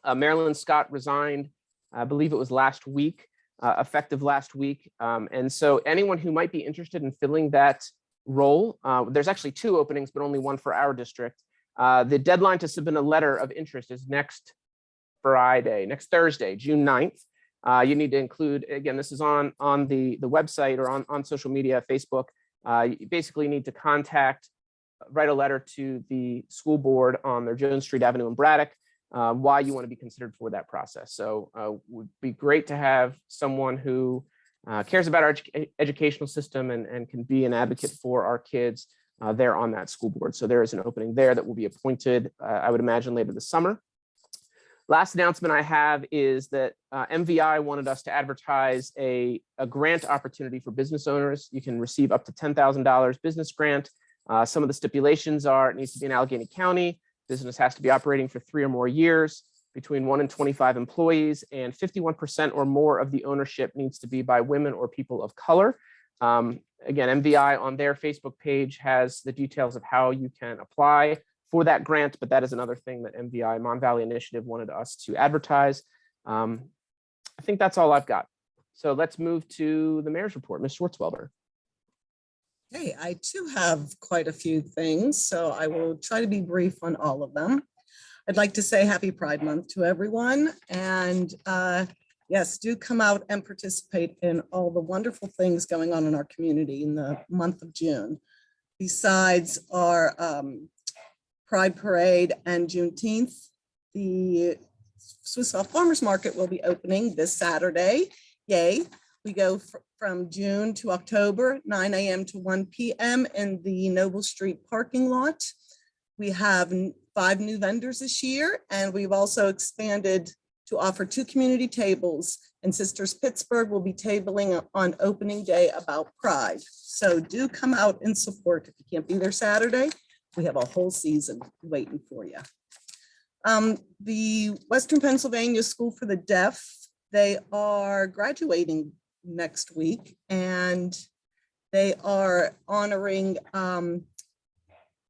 Marilyn Scott resigned, I believe it was last week, effective last week. And so anyone who might be interested in filling that role, there's actually 2 openings, but only 1 for our district. The deadline to submit a letter of interest is next Thursday, June 9th. You need to include, again, this is on the website or on social media, Facebook. You basically need to write a letter to the school board on their Jones Street Avenue in Braddock, why you want to be considered for that process. So it would be great to have someone who cares about our educational system and can be an advocate for our kids there on that school board. So there is an opening there that will be appointed, I would imagine, later this summer. Last announcement I have is that MVI wanted us to advertise a grant opportunity for business owners. You can receive up to $10,000 business grant. Some of the stipulations are it needs to be in Allegheny County. Business has to be operating for 3 or more years, between 1 and 25 employees, and 51% or more of the ownership needs to be by women or people of color. Again, MVI on their Facebook page has the details of how you can apply. for that grant, but that is another thing that MVI, Mon Valley Initiative, wanted us to advertise. I think that's all I've got. So let's move to the mayor's report. Ms. Schwartzwelder. Hey, I too have quite a few things, so I will try to be brief on all of them. I'd like to say happy Pride Month to everyone. And yes, do come out and participate in all the wonderful things going on in our community in the month of June. Besides our Pride Parade and Juneteenth, the Swissvale Farmers Market will be opening this Saturday. Yay. We go from June to October, 9 a.m. to 1 p.m. in the Noble Street parking lot. We have 5 new vendors this year, and we've also expanded to offer 2 community tables, and Sisters Pittsburgh will be tabling on opening day about Pride. So do come out and support. If you can't be there Saturday, we have a whole season waiting for you. The Western Pennsylvania School for the Deaf, they are graduating next week, and they are honoring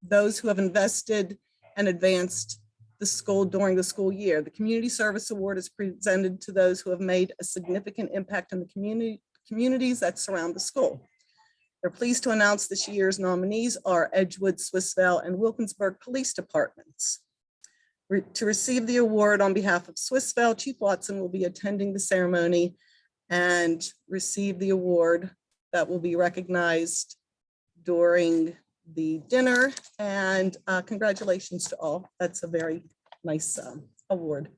those who have invested and advanced the school during the school year. The Community Service Award is presented to those who have made a significant impact in the communities that surround the school. They're pleased to announce this year's nominees are Edgewood, Swissvale, and Wilkinsburg Police Departments. To receive the award on behalf of Swissvale, Chief Watson will be attending the ceremony and receive the award that will be recognized during the dinner. And congratulations to all. That's a very nice award.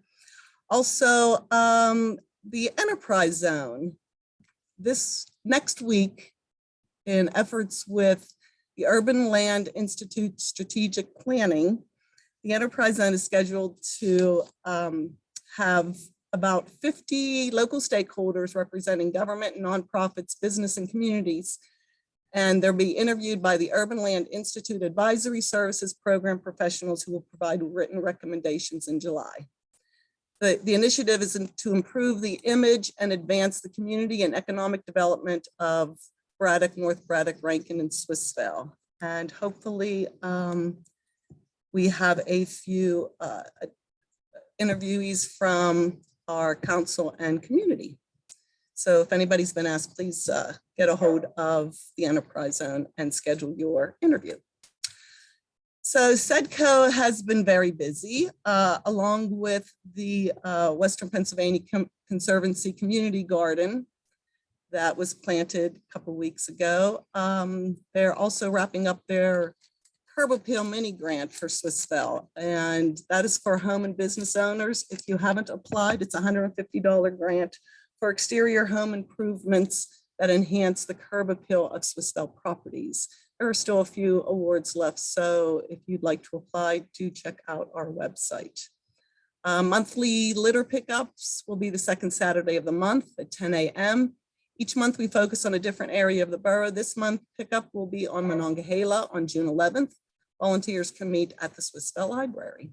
Also, the Enterprise Zone. This next week, in efforts with the Urban Land Institute Strategic Planning, the Enterprise Zone is scheduled to have about 50 local stakeholders representing government, nonprofits, business, and communities. And they'll be interviewed by the Urban Land Institute Advisory Services Program professionals who will provide written recommendations in July. The initiative is to improve the image and advance the community and economic development of Braddock, North Braddock, Rankin, and Swissvale. And hopefully we have a few interviewees from our council and community. So if anybody's been asked, please get a hold of the Enterprise Zone and schedule your interview. So SEDCO has been very busy, along with the Western Pennsylvania Conservancy Community Garden that was planted a couple weeks ago. They're also wrapping up their Curb Appeal mini grant for Swissvale, and that is for home and business owners. If you haven't applied, it's a $150 grant for exterior home improvements that enhance the curb appeal of Swissvale properties. There are still a few awards left, so if you'd like to apply, do check out our website. Monthly litter pickups will be the second Saturday of the month at 10 a.m. Each month we focus on a different area of the borough. This month pickup will be on Monongahela on June 11th. Volunteers can meet at the Swissvale Library.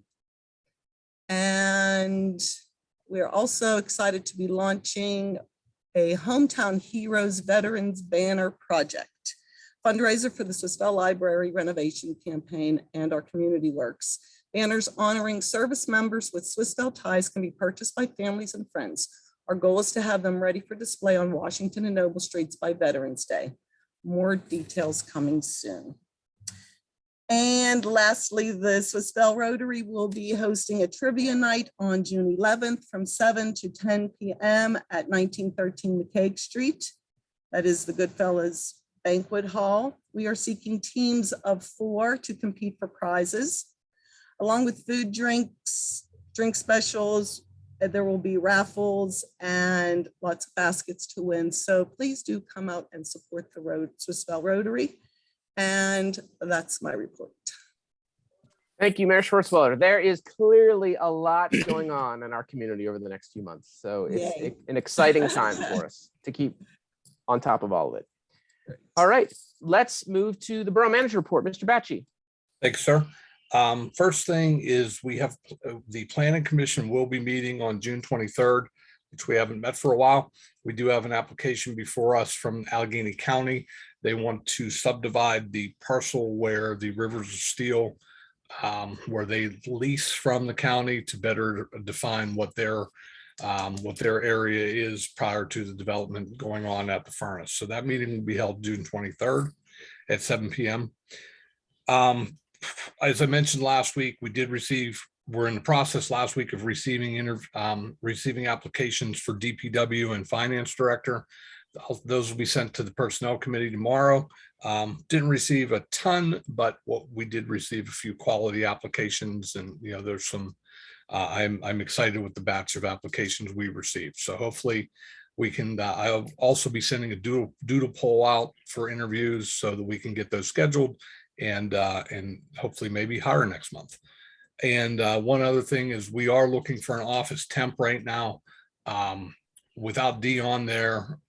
And we're also excited to be launching a Hometown Heroes Veterans Banner Project, fundraiser for the Swissvale Library renovation campaign and our community works. Banners honoring service members with Swissvale ties can be purchased by families and friends. Our goal is to have them ready for display on Washington and Noble Streets by Veterans Day. More details coming soon. And lastly, the Swissvale Rotary will be hosting a trivia night on June 11th from 7 to 10 p.m. at 1913 McCaig Street. That is the Goodfellas Banquet Hall. We are seeking teams of 4 to compete for prizes. Along with food, drink specials, there will be raffles and lots of baskets to win. So please do come out and support the Swissvale Rotary. And that's my report. Thank you, Mayor Schwartzwelder. There is clearly a lot going on in our community over the next few months. So it's an exciting time for us to keep on top of all of it. All right, let's move to the Borough Manager report. Mr. Batchy. Thanks, sir. First thing is we have the Planning Commission will be meeting on June 23rd, which we haven't met for a while. We do have an application before us from Allegheny County. They want to subdivide the parcel where the Rivers of Steel where they lease from the county to better define what their area is prior to the development going on at the furnace. So that meeting will be held June 23rd at 7 p.m. As I mentioned last week, we're in the process last week of receiving applications for DPW and finance director. Those will be sent to the personnel committee tomorrow. Didn't receive a ton, but what we did receive a few quality applications, and there's some. I'm excited with the batch of applications we received. So hopefully we can. I'll also be sending a doodle poll out for interviews so that we can get those scheduled and hopefully maybe hire next month. And one other thing is we are looking for an office temp right now. Without D on there,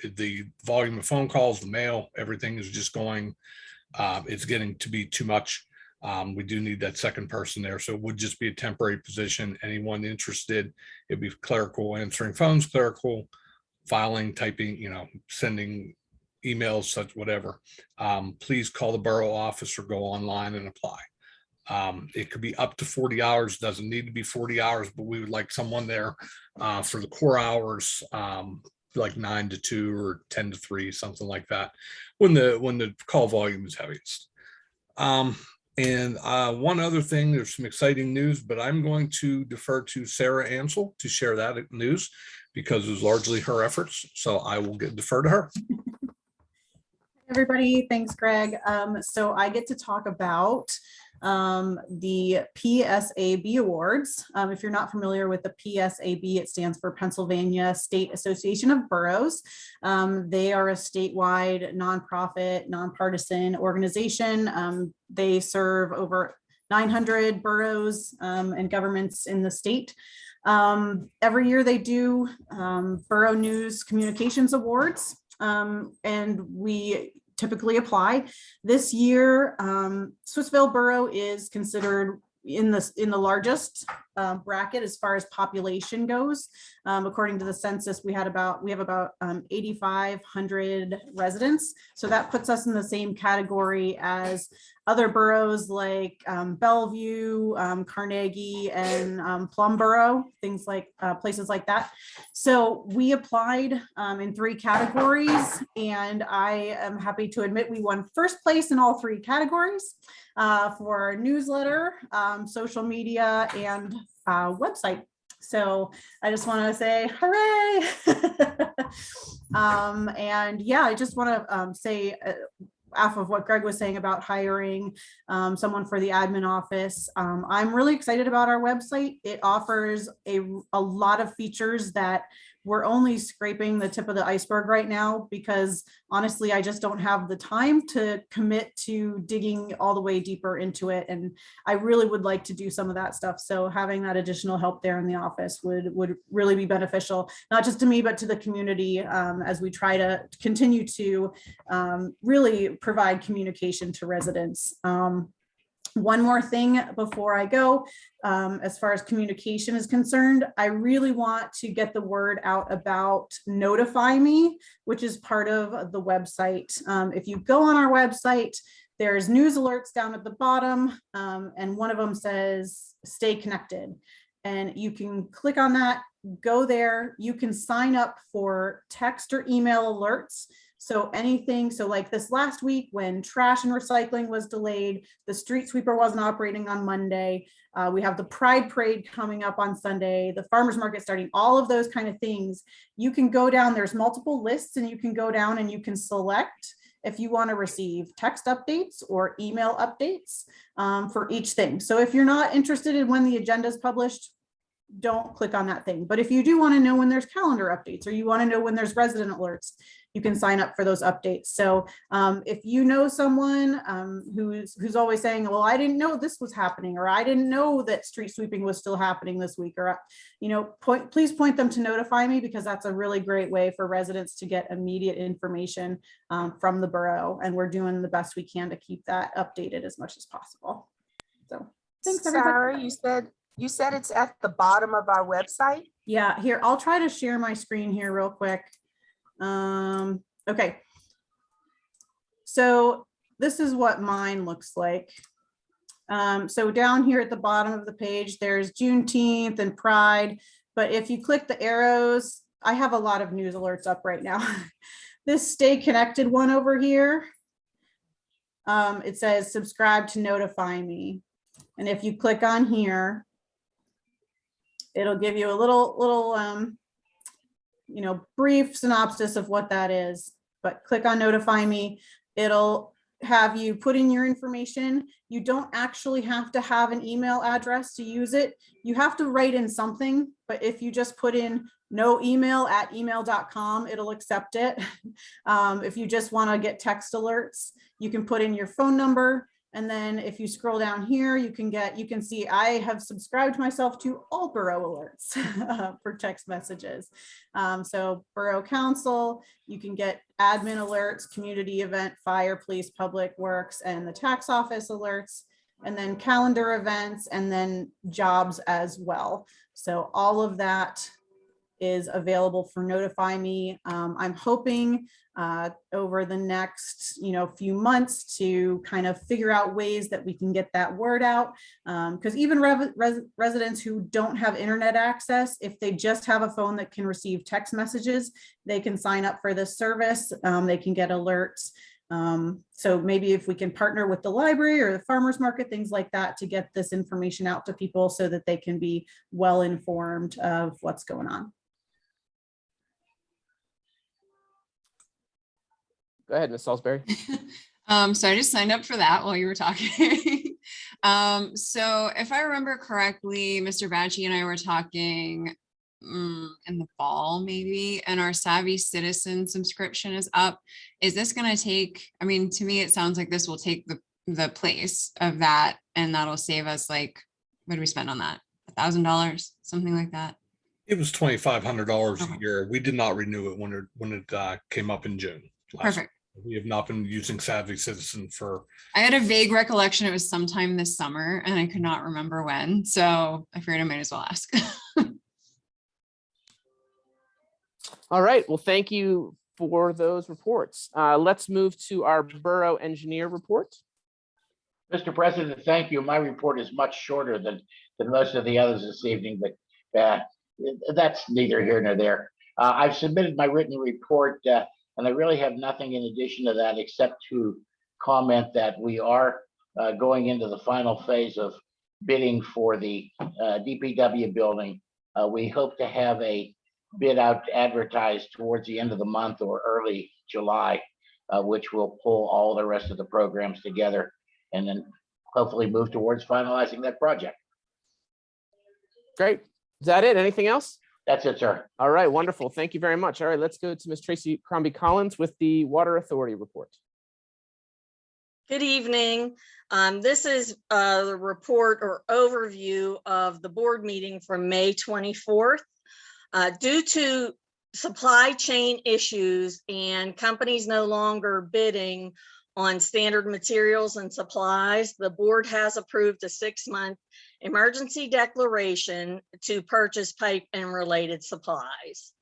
the volume of phone calls, the mail, everything is just going, it's getting to be too much. We do need that second person there. So it would just be a temporary position. Anyone interested, it'd be clerical, answering phones, clerical, filing, typing, sending emails, such whatever. Please call the borough office or go online and apply. It could be up to 40 hours, doesn't need to be 40 hours, but we would like someone there for the core hours, like 9 to 2 or 10 to 3, something like that, when the call volume is heaviest. And one other thing, there's some exciting news, but I'm going to defer to Sarah Ansel to share that news because it was largely her efforts. So I will defer to her. Everybody, thanks, Greg. So I get to talk about the PSAB awards. If you're not familiar with the PSAB, it stands for Pennsylvania State Association of Boroughs. They are a statewide nonprofit, nonpartisan organization. They serve over 900 boroughs and governments in the state. Every year they do Borough News Communications Awards, and we typically apply. This year, Swissvale Borough is considered in the largest bracket as far as population goes. According to the census, we have about 8,500 residents. So that puts us in the same category as other boroughs like Bellevue, Carnegie, and Plum Borough, things like places like that. So we applied in 3 categories, and I am happy to admit we won first place in all 3 categories for our newsletter, social media, and website. So I just want to say hooray. And yeah, I just want to say off of what Greg was saying about hiring someone for the admin office. I'm really excited about our website. It offers a lot of features that we're only scraping the tip of the iceberg right now, because honestly, I just don't have the time to commit to digging all the way deeper into it. And I really would like to do some of that stuff. So having that additional help there in the office would really be beneficial, not just to me, but to the community as we try to continue to really provide communication to residents. One more thing before I go, as far as communication is concerned, I really want to get the word out about Notify Me, which is part of the website. If you go on our website, there's news alerts down at the bottom, and one of them says stay connected. And you can click on that, go there. You can sign up for text or email alerts. So anything, so like this last week when trash and recycling was delayed, the street sweeper wasn't operating on Monday. We have the Pride Parade coming up on Sunday, the farmer's market starting, all of those kind of things. You can go down, there's multiple lists, and you can go down and you can select if you want to receive text updates or email updates for each thing. So if you're not interested in when the agenda is published, don't click on that thing. But if you do want to know when there's calendar updates, or you want to know when there's resident alerts, you can sign up for those updates. So if you know someone who's always saying, well, I didn't know this was happening, or I didn't know that street sweeping was still happening this week, or, please point them to Notify Me, because that's a really great way for residents to get immediate information from the borough. And we're doing the best we can to keep that updated as much as possible. So thanks, everybody. Sarah, you said it's at the bottom of our website? Yeah, here, I'll try to share my screen here real quick. Okay. So this is what mine looks like. So down here at the bottom of the page, there's Juneteenth and Pride. But if you click the arrows, I have a lot of news alerts up right now. This Stay Connected one over here, it says subscribe to notify me. And if you click on here, it'll give you a little brief synopsis of what that is. But click on notify me. It'll have you put in your information. You don't actually have to have an email address to use it. You have to write in something, but if you just put in no email at email.com, it'll accept it. If you just want to get text alerts, you can put in your phone number. And then if you scroll down here, you can see I have subscribed myself to all Borough alerts for text messages. So Borough Council, you can get admin alerts, community event, fire, police, public works, and the tax office alerts, and then calendar events, and then jobs as well. So all of that is available for Notify Me. I'm hoping over the next few months to kind of figure out ways that we can get that word out, because even residents who don't have internet access, if they just have a phone that can receive text messages, they can sign up for this service. They can get alerts. So maybe if we can partner with the library or the farmers market, things like that, to get this information out to people so that they can be well informed of what's going on. Go ahead, Ms. Salisbury. So I just signed up for that while you were talking. So if I remember correctly, Mr. Bacci and I were talking in the fall, maybe, and our Savvy Citizen subscription is up. Is this going to take, I mean, to me, it sounds like this will take the place of that, and that'll save us, like, what do we spend on that? $1,000, something like that. It was $2,500 Okay. a year. We did not renew it when it came up in June. Perfect. We have not been using Savvy Citizen for. I had a vague recollection it was sometime this summer, and I could not remember when. So I figured I might as well ask. All right, well, thank you for those reports. Let's move to our Borough Engineer report. Mr. President, thank you. My report is much shorter than most of the others this evening, but that's neither here nor there. I've submitted my written report, and I really have nothing in addition to that except to comment that we are going into the final phase of bidding for the DPW building. We hope to have a bid out advertised towards the end of the month or early July, which will pull all the rest of the programs together and then hopefully move towards finalizing that project. Great. Is that it? Anything else? That's it, sir. All right, wonderful. Thank you very much. All right, let's go to Ms. Tracy Crombie Collins with the Water Authority report. Good evening. This is the report or overview of the board meeting from May 24th. Due to supply chain issues and companies no longer bidding on standard materials and supplies, the board has approved a 6-month emergency declaration to purchase pipe and related supplies.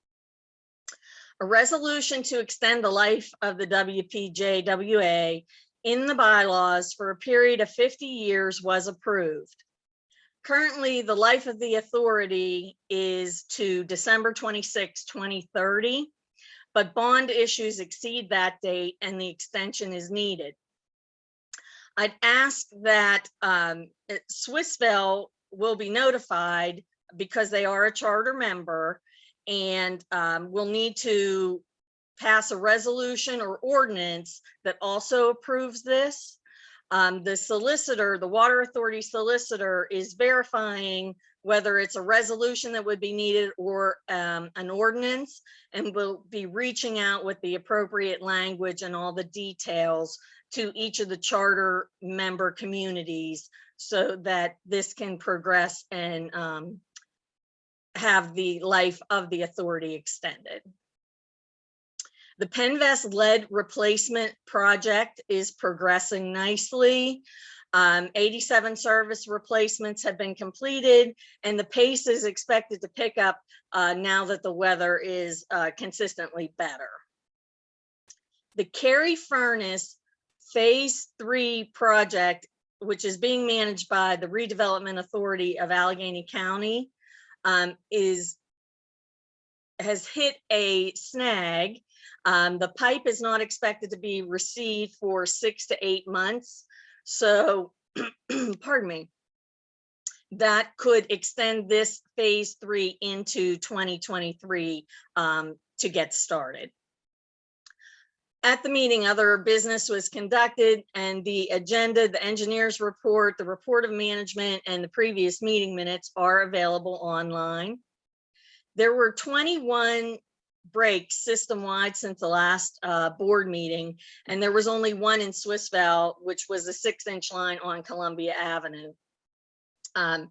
A resolution to extend the life of the WPJWA in the bylaws for a period of 50 years was approved. Currently, the life of the authority is to December 26, 2030, but bond issues exceed that date and the extension is needed. I'd ask that Swissvale will be notified because they are a charter member, and will need to pass a resolution or ordinance that also approves this. The solicitor, the Water Authority solicitor, is verifying whether it's a resolution that would be needed or an ordinance, and will be reaching out with the appropriate language and all the details to each of the charter member communities so that this can progress and have the life of the authority extended. The Penvest lead replacement project is progressing nicely. 87 service replacements have been completed, and the pace is expected to pick up now that the weather is consistently better. The Cary Furnace Phase 3 project which is being managed by the Redevelopment Authority of Allegheny County, has hit a snag. The pipe is not expected to be received for 6 to 8 months. So, pardon me, that could extend this phase 3 into 2023 to get started. At the meeting, other business was conducted, and the agenda, the engineer's report, the report of management, and the previous meeting minutes are available online. There were 21 breaks system-wide since the last board meeting, and there was only one in Swissvale, which was a 6-inch line on Columbia Avenue. The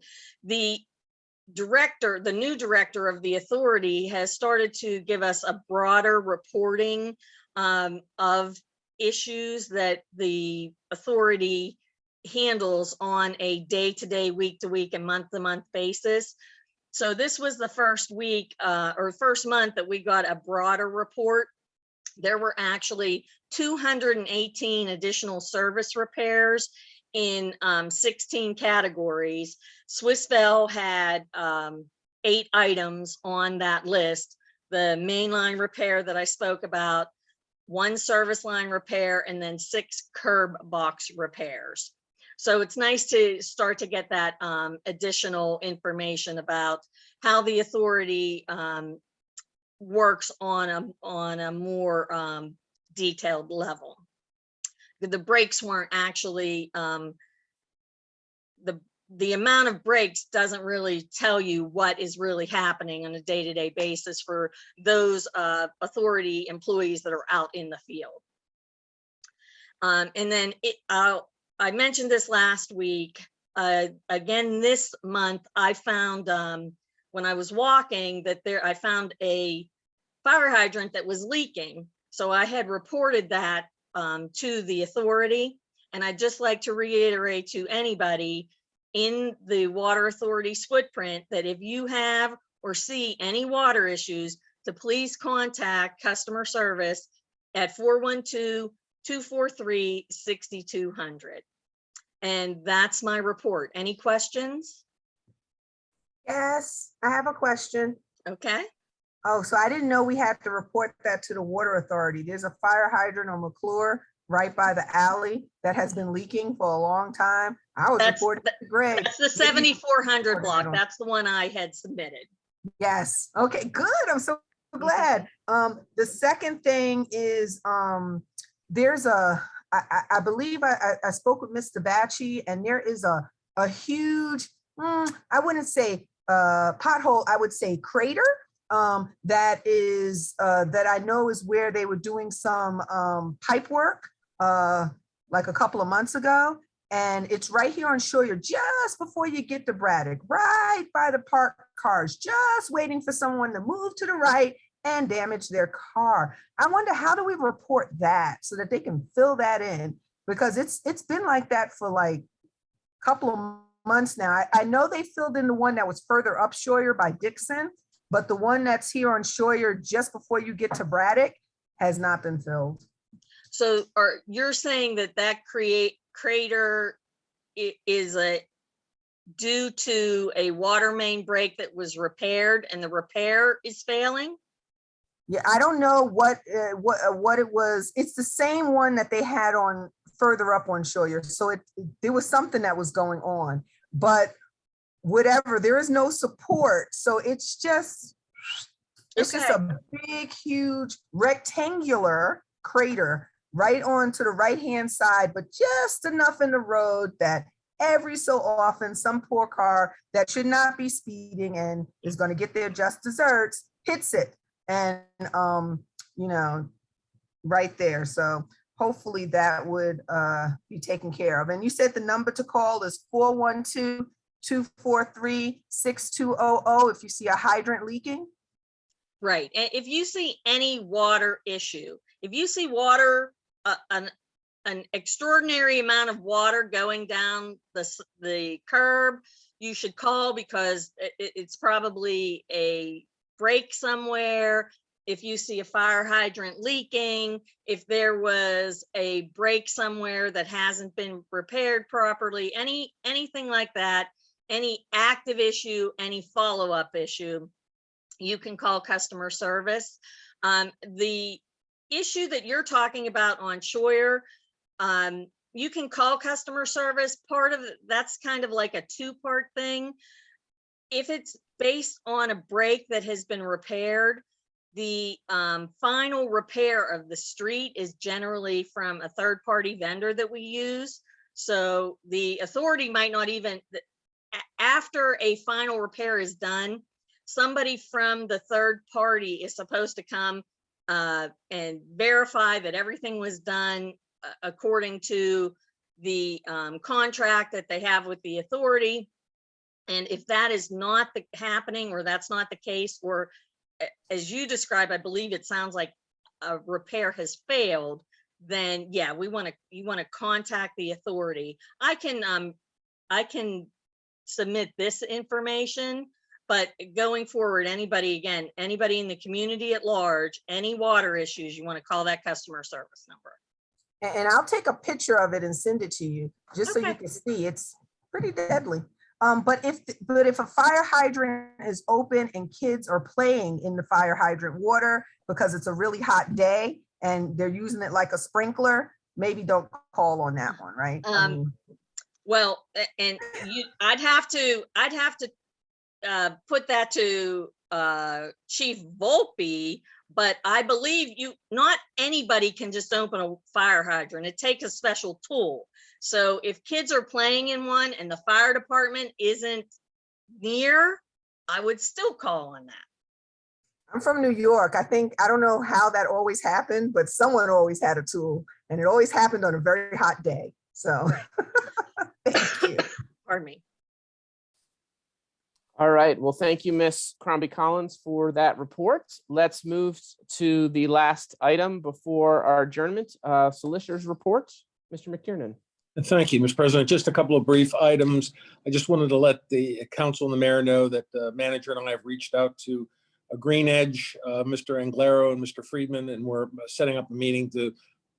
new director of the authority has started to give us a broader reporting of issues that the authority handles on a day-to-day, week-to-week, and month-to-month basis. So this was the first week or first month that we got a broader report. There were actually 218 additional service repairs in 16 categories. Swissvale had 8 items on that list. The main line repair that I spoke about, 1 service line repair, and then 6 curb box repairs. So it's nice to start to get that additional information about how the authority works on a more detailed level. The breaks weren't actually, the amount of breaks doesn't really tell you what is really happening on a day-to-day basis for those authority employees that are out in the field. And then I mentioned this last week. Again, this month, I found when I was walking that I found a fire hydrant that was leaking. So I had reported that to the authority. And I'd just like to reiterate to anybody in the water authority's footprint that if you have or see any water issues, to please contact customer service at 412-243-6200. And that's my report. Any questions? Yes, I have a question. Okay. Oh, so I didn't know we had to report that to the water authority. There's a fire hydrant on McClure right by the alley that has been leaking for a long time. I was reporting to Greg. That's the 7400 block. That's the one I had submitted. Yes. Okay, good. I'm so glad. The second thing is there's I believe I spoke with Mr. Batchy, and there is a huge, I wouldn't say pothole, I would say crater that I know is where they were doing some pipe work like a couple of months ago. And it's right here on Schuyler, just before you get to Braddock, right by the parked cars, just waiting for someone to move to the right and damage their car. I wonder, how do we report that so that they can fill that in? Because it's been like that for like a couple of months now. I know they filled in the one that was further up Schuyler by Dixon, but the one that's here on Schuyler just before you get to Braddock has not been filled. So you're saying that crater is due to a water main break that was repaired and the repair is failing? Yeah, I don't know what it was. It's the same one that they had on further up on Schuyler. So there was something that was going on, but whatever, there is no support. So it's just a big, huge rectangular crater right onto the right-hand side, but just enough in the road that every so often some poor car that should not be speeding and is going to get their just desserts hits it. And, right there. So hopefully that would be taken care of. And you said the number to call is 412-243-6200 if you see a hydrant leaking? Right. And if you see any water issue, if you see water, an extraordinary amount of water going down the curb, you should call, because it's probably a break somewhere. if you see a fire hydrant leaking, if there was a break somewhere that hasn't been repaired properly, anything like that, any active issue, any follow-up issue, you can call customer service. The issue that you're talking about on Scheuer, you can call customer service. Part of it, that's kind of like a two-part thing. If it's based on a break that has been repaired, the final repair of the street is generally from a third-party vendor that we use. So the authority might not even, after a final repair is done, somebody from the third party is supposed to come and verify that everything was done according to the contract that they have with the authority. And if that is not happening, or that's not the case, or as you describe, I believe it sounds like a repair has failed, then yeah, you want to contact the authority. I can submit this information, but going forward, anybody in the community at large, any water issues, you want to call that customer service number. And I'll take a picture of it and send it to you, just so you Okay. can see. It's pretty deadly. But if a fire hydrant is open and kids are playing in the fire hydrant water because it's a really hot day and they're using it like a sprinkler, maybe don't call on that one, right? Well, and I'd have to put that to Chief Volpe, but I believe not anybody can just open a fire hydrant. It takes a special tool. So if kids are playing in one and the fire department isn't near, I would still call on that. I'm from New York. I don't know how that always happened, but someone always had a tool, and it always happened on a very hot day. So thank you. Pardon me. All right. Well, thank you, Ms. Crombie Collins, for that report. Let's move to the last item before our adjournment, solicitor's report. Mr. McTiernan. Thank you, Mr. President. Just a couple of brief items. I just wanted to let the council and the mayor know that the manager and I have reached out to Green Edge, Mr. Anglero and Mr. Friedman, and we're setting up a meeting to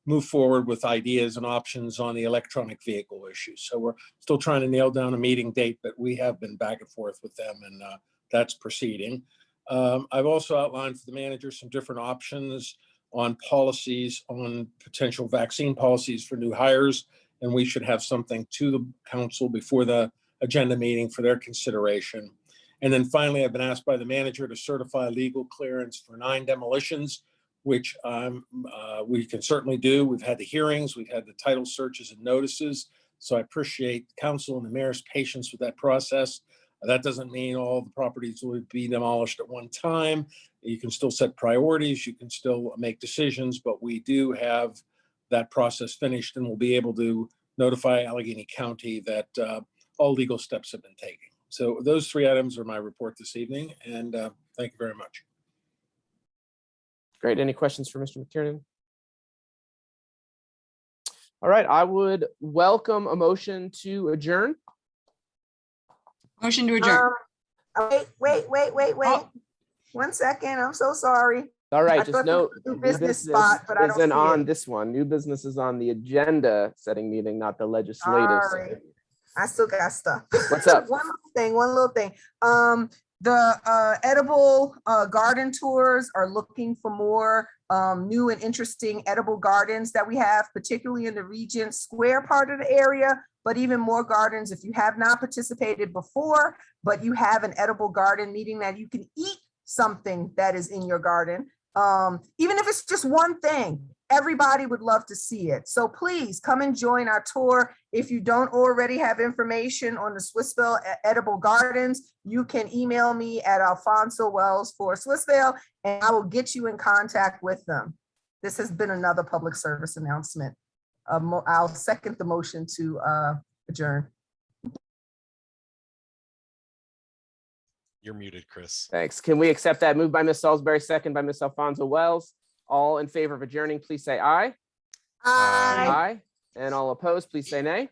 move forward with ideas and options on the electronic vehicle issues. So we're still trying to nail down a meeting date, but we have been back and forth with them, and that's proceeding. I've also outlined for the manager some different options on policies, on potential vaccine policies for new hires, and we should have something to the council before the agenda meeting for their consideration. And then finally, I've been asked by the manager to certify legal clearance for 9 demolitions, which we can certainly do. We've had the hearings, we've had the title searches and notices. So I appreciate the council and the mayor's patience with that process. That doesn't mean all the properties will be demolished at one time. You can still set priorities, you can still make decisions, but we do have that process finished, and we'll be able to notify Allegheny County that all legal steps have been taken. So those 3 items are my report this evening, and thank you very much. Great. Any questions for Mr. McTiernan? All right. I would welcome a motion to adjourn. Motion to adjourn. Wait. Oh. 1 second. I'm so sorry. All right. I Just thought note, there was a new new business business spot, but I don't isn't see on it. this one. New business is on the agenda setting meeting, not the legislative. Sorry. setting. I still got stuff. What's up? One little thing. The edible garden tours are looking for more new and interesting edible gardens that we have, particularly in the Regent Square part of the area, but even more gardens. If you have not participated before, but you have an edible garden, meaning that you can eat something that is in your garden, even if it's just one thing, everybody would love to see it. So please come and join our tour. If you don't already have information on the Swissvale edible gardens, you can email me at Alfonso Wells for Swissvale, and I will get you in contact with them. This has been another public service announcement. I'll second the motion to adjourn. You're muted, Chris. Thanks. Can we accept that? Moved by Ms. Salisbury, second by Ms. Alfonso Wells. All in favor of adjourning, please say aye. Aye. And all opposed, please say nay.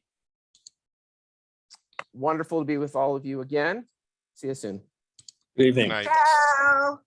Wonderful to be with all of you again. See you soon. Good evening. Good night. Ciao.